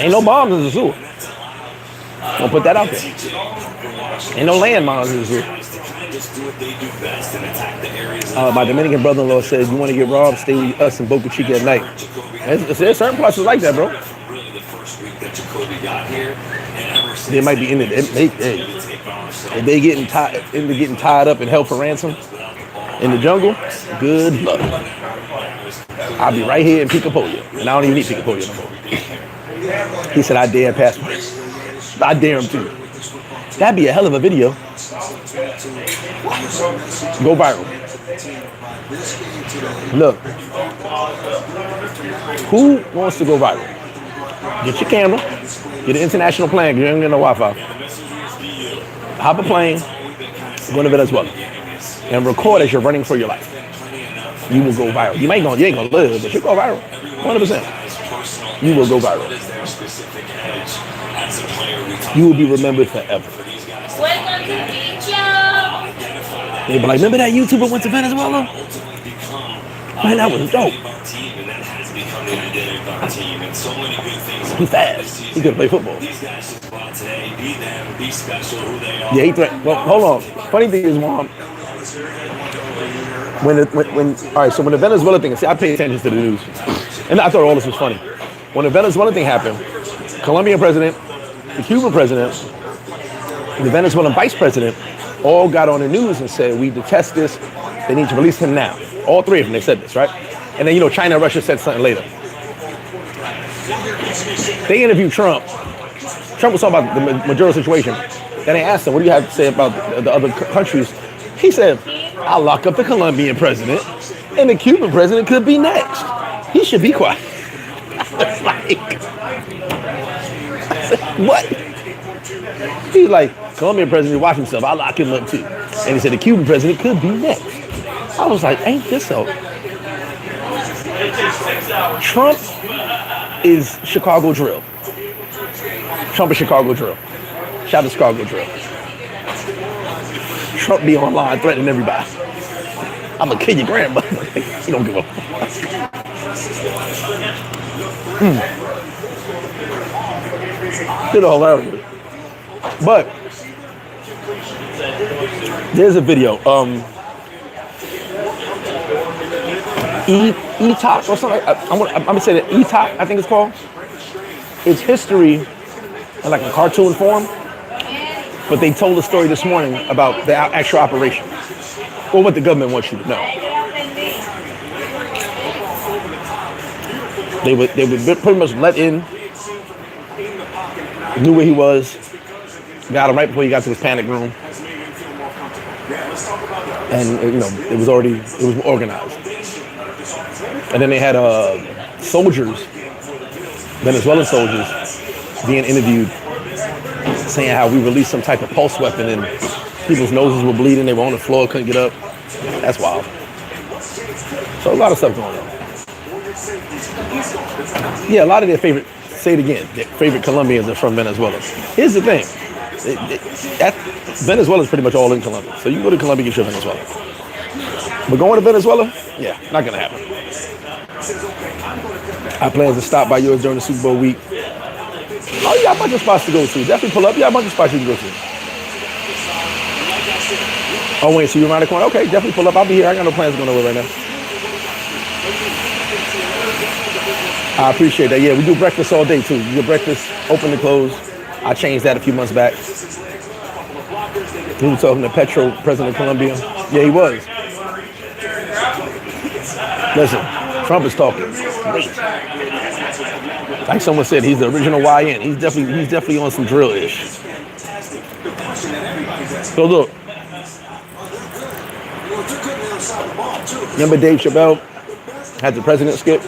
Ain't no bombs in Sosua. Don't put that out there. Ain't no landmines in Sosua. My Dominican brother-in-law says, you want to get robbed, stay with us in Boca Chica at night. There's certain places like that, bro. They might be in it. If they getting tied up and held for ransom in the jungle, good luck. I'll be right here in Picapolia, and I don't even need Picapolia no more. He said, I dare passport. I dare him too. That'd be a hell of a video. Go viral. Look, who wants to go viral? Get your camera, get an international plane, you ain't got no Wi-Fi. Hop a plane, go to Venezuela, and record as you're running for your life. You will go viral. You ain't gonna live, but you'll go viral. 100%. You will go viral. You will be remembered forever. They be like, remember that YouTuber went to Venezuela? Man, that was dope. He fast. He could play football. Yeah, he threatened. Well, hold on. Funny thing is, Mom, when the Venezuela thing, see, I pay attention to the news, and I thought all this was funny. When the Venezuela thing happened, Colombian president the Cuban president, the Venezuelan vice president, all got on the news and said, we detest this. They need to release him now. All three of them, they said this, right? And then, China and Russia said something later. They interviewed Trump. Trump was talking about the Maduro situation. Then they asked him, what do you have to say about the other countries? He said, I'll lock up the Colombian president and the Cuban president could be next. He should be quiet. I said, what? He's like, Colombian president watch himself. I'll lock him up too. And he said the Cuban president could be next. I was like, ain't this so? Trump is Chicago drill. Trump is Chicago drill. Shout out to Chicago drill. Trump be online threatening everybody. I'm gonna kill your grandmother. He don't give a fuck. It's hilarious. But there's a video. E-Talk or something. I'm gonna say that E-Talk, I think it's called. It's history in like a cartoon form. But they told a story this morning about the actual operation, or what the government wants you to know. They would pretty much let in, knew where he was, got him right before he got to his panic room, and it was organized. And then they had soldiers, Venezuelan soldiers, being interviewed, saying how we released some type of pulse weapon and people's noses were bleeding, they were on the floor, couldn't get up. That's wild. So a lot of stuff going on. Yeah, a lot of their favorite, say it again, their favorite Colombians are from Venezuela. Here's the thing. Venezuela is pretty much all in Colombia. So you can go to Colombia, get your Venezuela. But going to Venezuela, yeah, not gonna happen. I plan to stop by yours during the Super Bowl week. Oh, you got a bunch of spots to go to. Definitely pull up. You got a bunch of spots you can go to. Oh, wait, so you're around the corner? Okay, definitely pull up. I'll be here. I got no plans going over right now. I appreciate that. Yeah, we do breakfast all day, too. You get breakfast, open and close. I changed that a few months back. He was talking to Petro, president of Colombia. Yeah, he was. Listen, Trump is talking great. Like someone said, he's the original YN. He's definitely on some drill-ish. So look, remember Dave Chappelle had the president skip?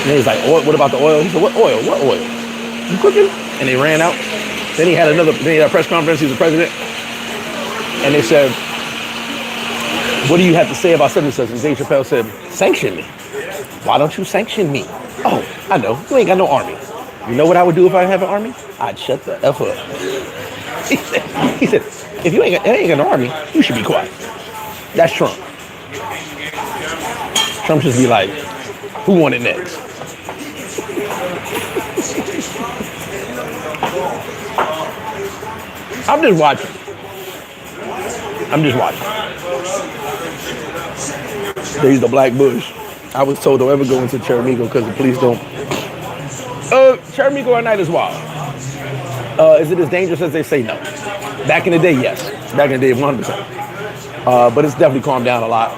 And he's like, what about the oil? He said, what oil? What oil? You cooking? And they ran out. Then he had a press conference. He was the president. And they said, what do you have to say about such and such? And Dave Chappelle said, sanction me. Why don't you sanction me? Oh, I know. You ain't got no army. You know what I would do if I have an army? I'd shut the F up. He said, if you ain't got an army, you should be quiet. That's Trump. Trump should be like, who won it next? I'm just watching. There's the Black Bush. I was told don't ever go into Cheramigo because the police don't. Cheramigo at night is wild. Is it as dangerous as they say? No. Back in the day, yes. Back in the day, 100%. But it's definitely calmed down a lot.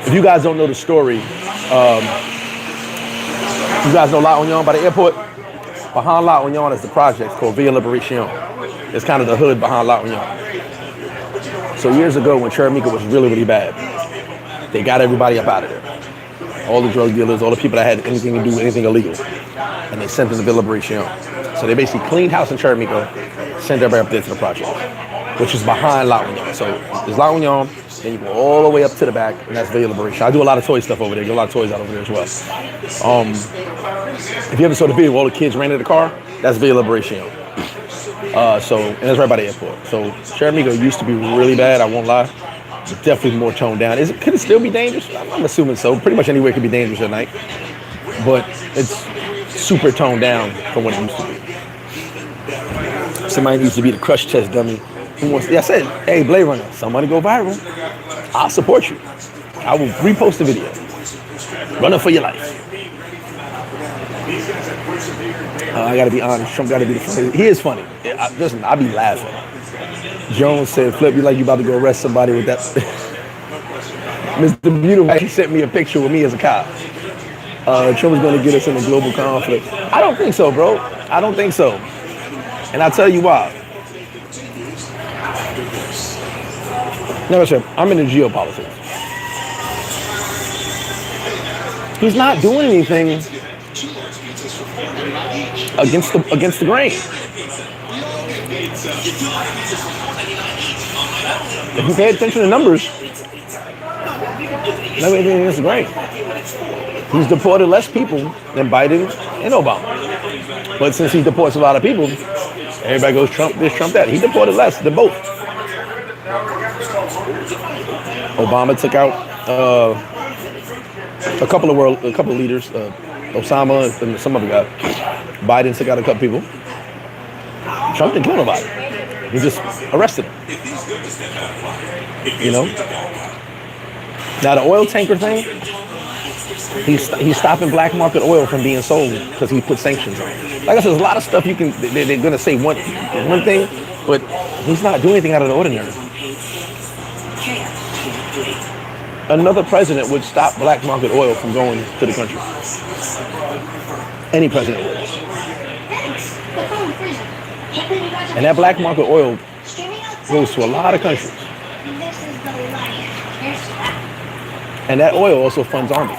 If you guys don't know the story, you guys know La Union by the airport? Behind La Union is the project called Villa Liberacion. It's kind of the hood behind La Union. So years ago when Cheramigo was really, really bad, they got everybody up out of there. All the drug dealers, all the people that had anything to do with anything illegal. And they sent them to Villa Liberacion. So they basically cleaned house in Cheramigo, sent everybody up there to the project, which is behind La Union. So there's La Union, then you go all the way up to the back, and that's Villa Liberation. I do a lot of toy stuff over there, get a lot of toys out over there as well. If you ever saw the video where all the kids ran in the car, that's Villa Liberation. And it's right by the airport. So Cheramigo used to be really bad, I won't lie. It's definitely more toned down. Could it still be dangerous? I'm assuming so. Pretty much anywhere could be dangerous at night. But it's super toned down from what it used to be. Somebody needs to be the crush test dummy. I said, hey, Blade Runner, somebody go viral. I'll support you. I will repost the video. Running for your life. I gotta be honest. Trump gotta be the funny. He is funny. Listen, I be laughing. Jones said, "Flip, you like you about to go arrest somebody with that." Mr. Beautiful actually sent me a picture with me as a cop. Trump is going to get us in a global conflict. I don't think so, bro. I don't think so. And I'll tell you why. No, sir. I'm into geopolitics. He's not doing anything against the grain. If you pay attention to numbers, no anything against the grain. He's deported less people than Biden and Obama. But since he deports a lot of people, everybody goes Trump this, Trump that. He deported less than both. Obama took out a couple of leaders, Osama and some other guy. Biden took out a couple people. Trump didn't kill nobody. He just arrested him. You know? Now the oil tanker thing, he's stopping black market oil from being sold because he put sanctions on it. Like I said, there's a lot of stuff you can, they're going to say one thing, but he's not doing anything out of the ordinary. Another president would stop black market oil from going to the country. Any president would. And that black market oil goes to a lot of countries. And that oil also funds armies.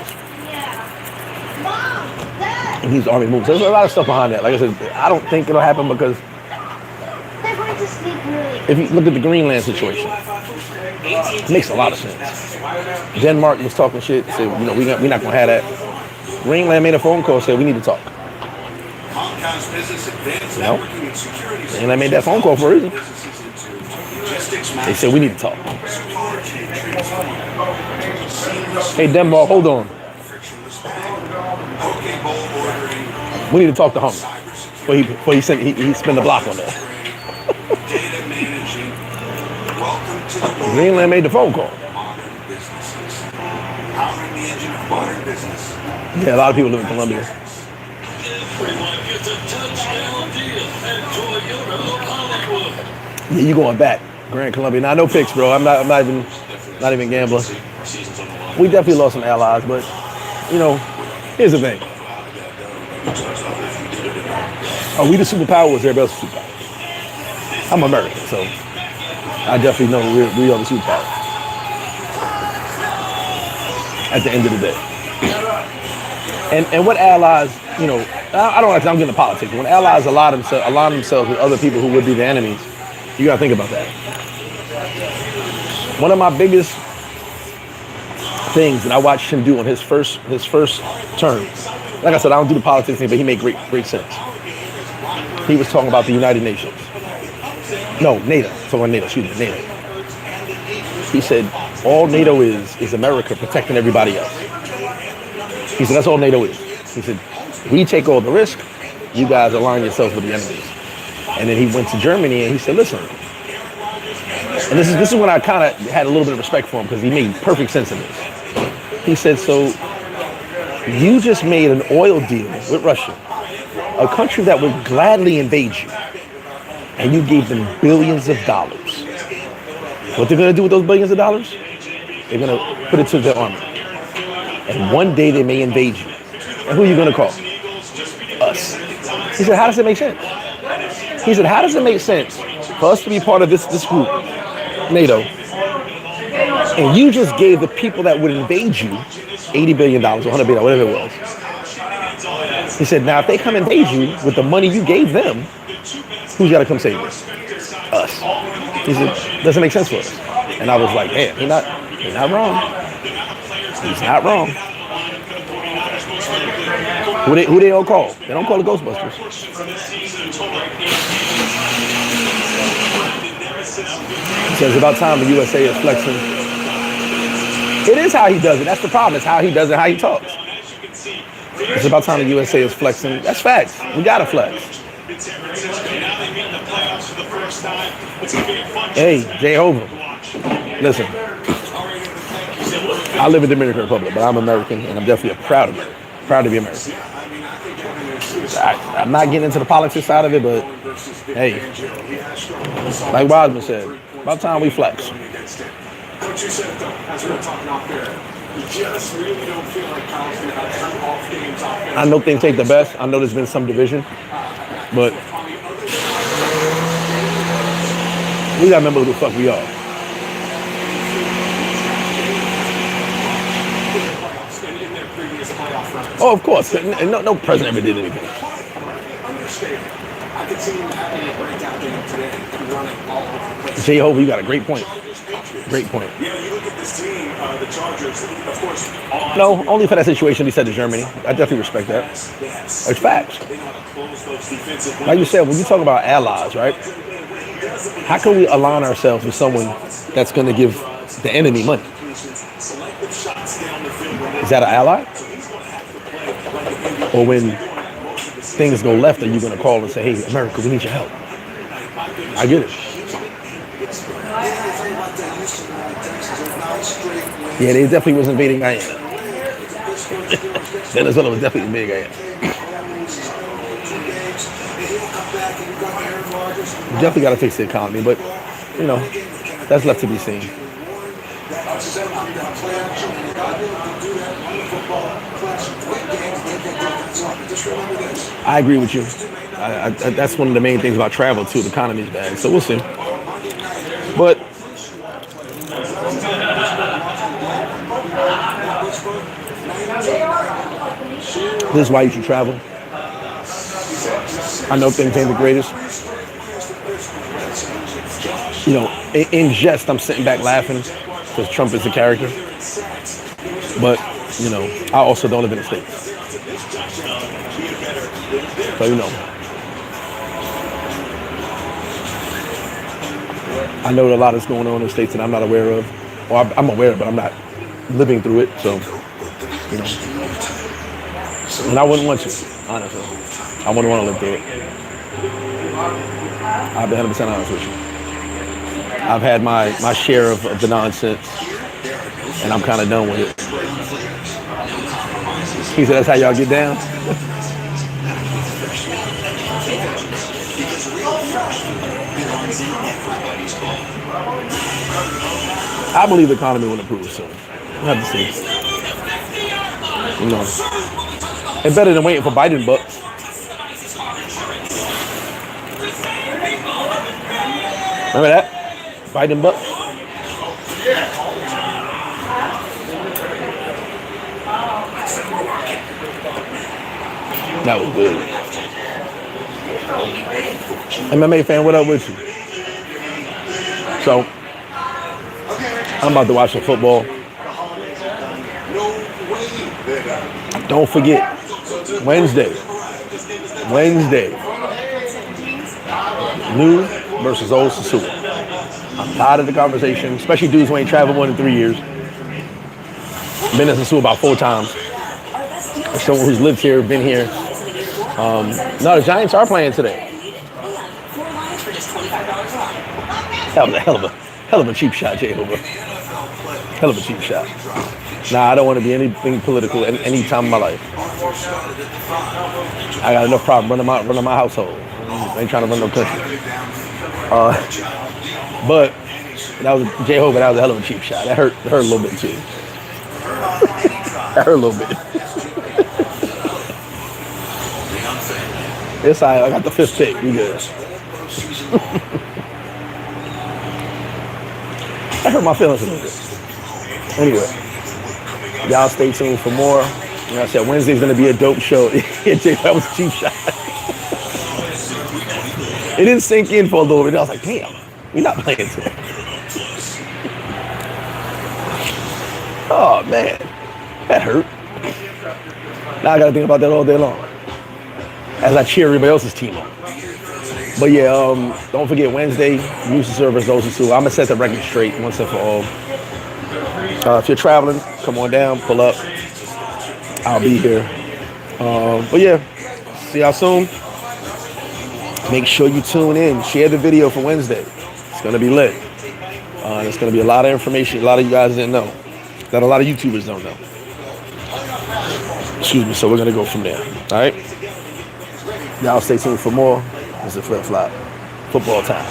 And these army moves. There's a lot of stuff behind that. Like I said, I don't think it'll happen because if you look at the Greenland situation, it makes a lot of sense. Denmark was talking shit, said, you know, we're not gonna have that. Greenland made a phone call, said we need to talk. You know, Greenland made that phone call for a reason. They said we need to talk. Hey Denmark, hold on. We need to talk to Hummer before he spent the block on that. Greenland made the phone call. Yeah, a lot of people live in Colombia. Yeah, you going back, Grand Colombia. Now, no picks, bro. I'm not even gambling. We definitely lost some allies, but you know, here's the thing. Are we the superpower or is everybody else the superpower? I'm American, so I definitely know we are the superpower. At the end of the day. And what allies, you know, I don't like to, I'm getting into politics. When allies align themselves with other people who would be the enemies, you gotta think about that. One of my biggest things that I watched him do on his first term, like I said, I don't do the politics thing, but he made great sense. He was talking about the United Nations. No, NATO. Talking about NATO, excuse me, NATO. He said, all NATO is America protecting everybody else. He said, that's all NATO is. He said, we take all the risk, you guys align yourselves with the enemies. And then he went to Germany and he said, listen, and this is when I kind of had a little bit of respect for him because he made perfect sense of this. He said, so you just made an oil deal with Russia, a country that would gladly invade you, and you gave them billions of dollars. What they're going to do with those billions of dollars? They're going to put it to their army. And one day they may invade you. And who are you going to call? Us. He said, how does it make sense? He said, how does it make sense for us to be part of this group, NATO, and you just gave the people that would invade you $80 billion or $100 billion, whatever it was. He said, now if they come invade you with the money you gave them, who's got to come save us? Us. He said, doesn't make sense for us. And I was like, man, he's not wrong. He's not wrong. Who they all call? They don't call the Ghostbusters. He says, it's about time the USA is flexing. It is how he does it. That's the problem. It's how he does it, how he talks. It's about time the USA is flexing. That's facts. We gotta flex. Hey, Jehovah. Listen, I live in the Dominican Republic, but I'm American, and I'm definitely proud to be American. I I'm not getting into the politics side of it, but hey, like Wiseman said, about time we flex. Coach, you said it though, as we were talking off there, you just really don't feel like Kyle's going to have some off games off. I know things take the best. I know there's been some division, but we gotta remember who the fuck we are. Oh, of course. No president ever did anything. Jehovah, you got a great point. Great point. Yeah, you look at this team, the Chargers, of course. No, only for that situation he said to Germany. I definitely respect that. It's facts. Like you said, when you talk about allies, right? How can we align ourselves with someone that's going to give the enemy money? Is that an ally? Or when things go left, are you going to call and say, hey, America, we need your help? I get it. Yeah, they definitely was invading Guyana. Venezuela was definitely invading Guyana. Definitely got to fix the economy, but, you know, that's left to be seen. I agree with you. That's one of the main things about travel, too. The economy's bad, so we'll see. But this is why you should travel. I know things ain't the greatest. You know, in jest, I'm sitting back laughing because Trump is a character. But, you know, I also don't live in the States. So, you know, I know that a lot is going on in the States that I'm not aware of. Or I'm aware of it, but I'm not living through it. So, you know. And I wouldn't want to, honestly. I wouldn't want to live through it. I'll be 100% honest with you. I've had my share of the nonsense, and I'm kind of done with it. He said, that's how y'all get down? I believe the economy will improve soon. We'll have to see. You know, it's better than waiting for Biden bucks. Remember that? Biden bucks? That was good. MMA fan, what up with you? So, I'm about to watch some football. Don't forget, Wednesday. New versus old Sosua. I'm tired of the conversation, especially dudes who ain't traveled more than 3 years. Been to Sosua about 4 times. Someone who's lived here, been here. No, the Giants are playing today. That was a hell of a cheap shot, Jehovah. Hell of a cheap shot. Nah, I don't want to be anything political at any time in my life. I got enough problem running my household. I ain't trying to run no country. But that was Jehovah. That was a hell of a cheap shot. That hurt a little bit too. That hurt a little bit. It's all right. I got the 5th pick. We good. That hurt my feelings a little bit. Anyway, y'all stay tuned for more. You know, I said Wednesday's gonna be a dope show. That was a cheap shot. It didn't sink in for a little bit. I was like, damn, we're not playing today. Oh man, that hurt. Now I gotta think about that all day long as I cheer everybody else's team on. But yeah, don't forget Wednesday, Music Service, those are 2. I'm gonna set the record straight once and for all. If you're traveling, come on down, pull up. I'll be here. But yeah, see y'all soon. Make sure you tune in. Share the video for Wednesday. It's gonna be lit. There's gonna be a lot of information. A lot of you guys didn't know. That a lot of YouTubers don't know. Excuse me. So we're gonna go from there. All right. Y'all stay tuned for more. Mr. Flip Flop. Football time.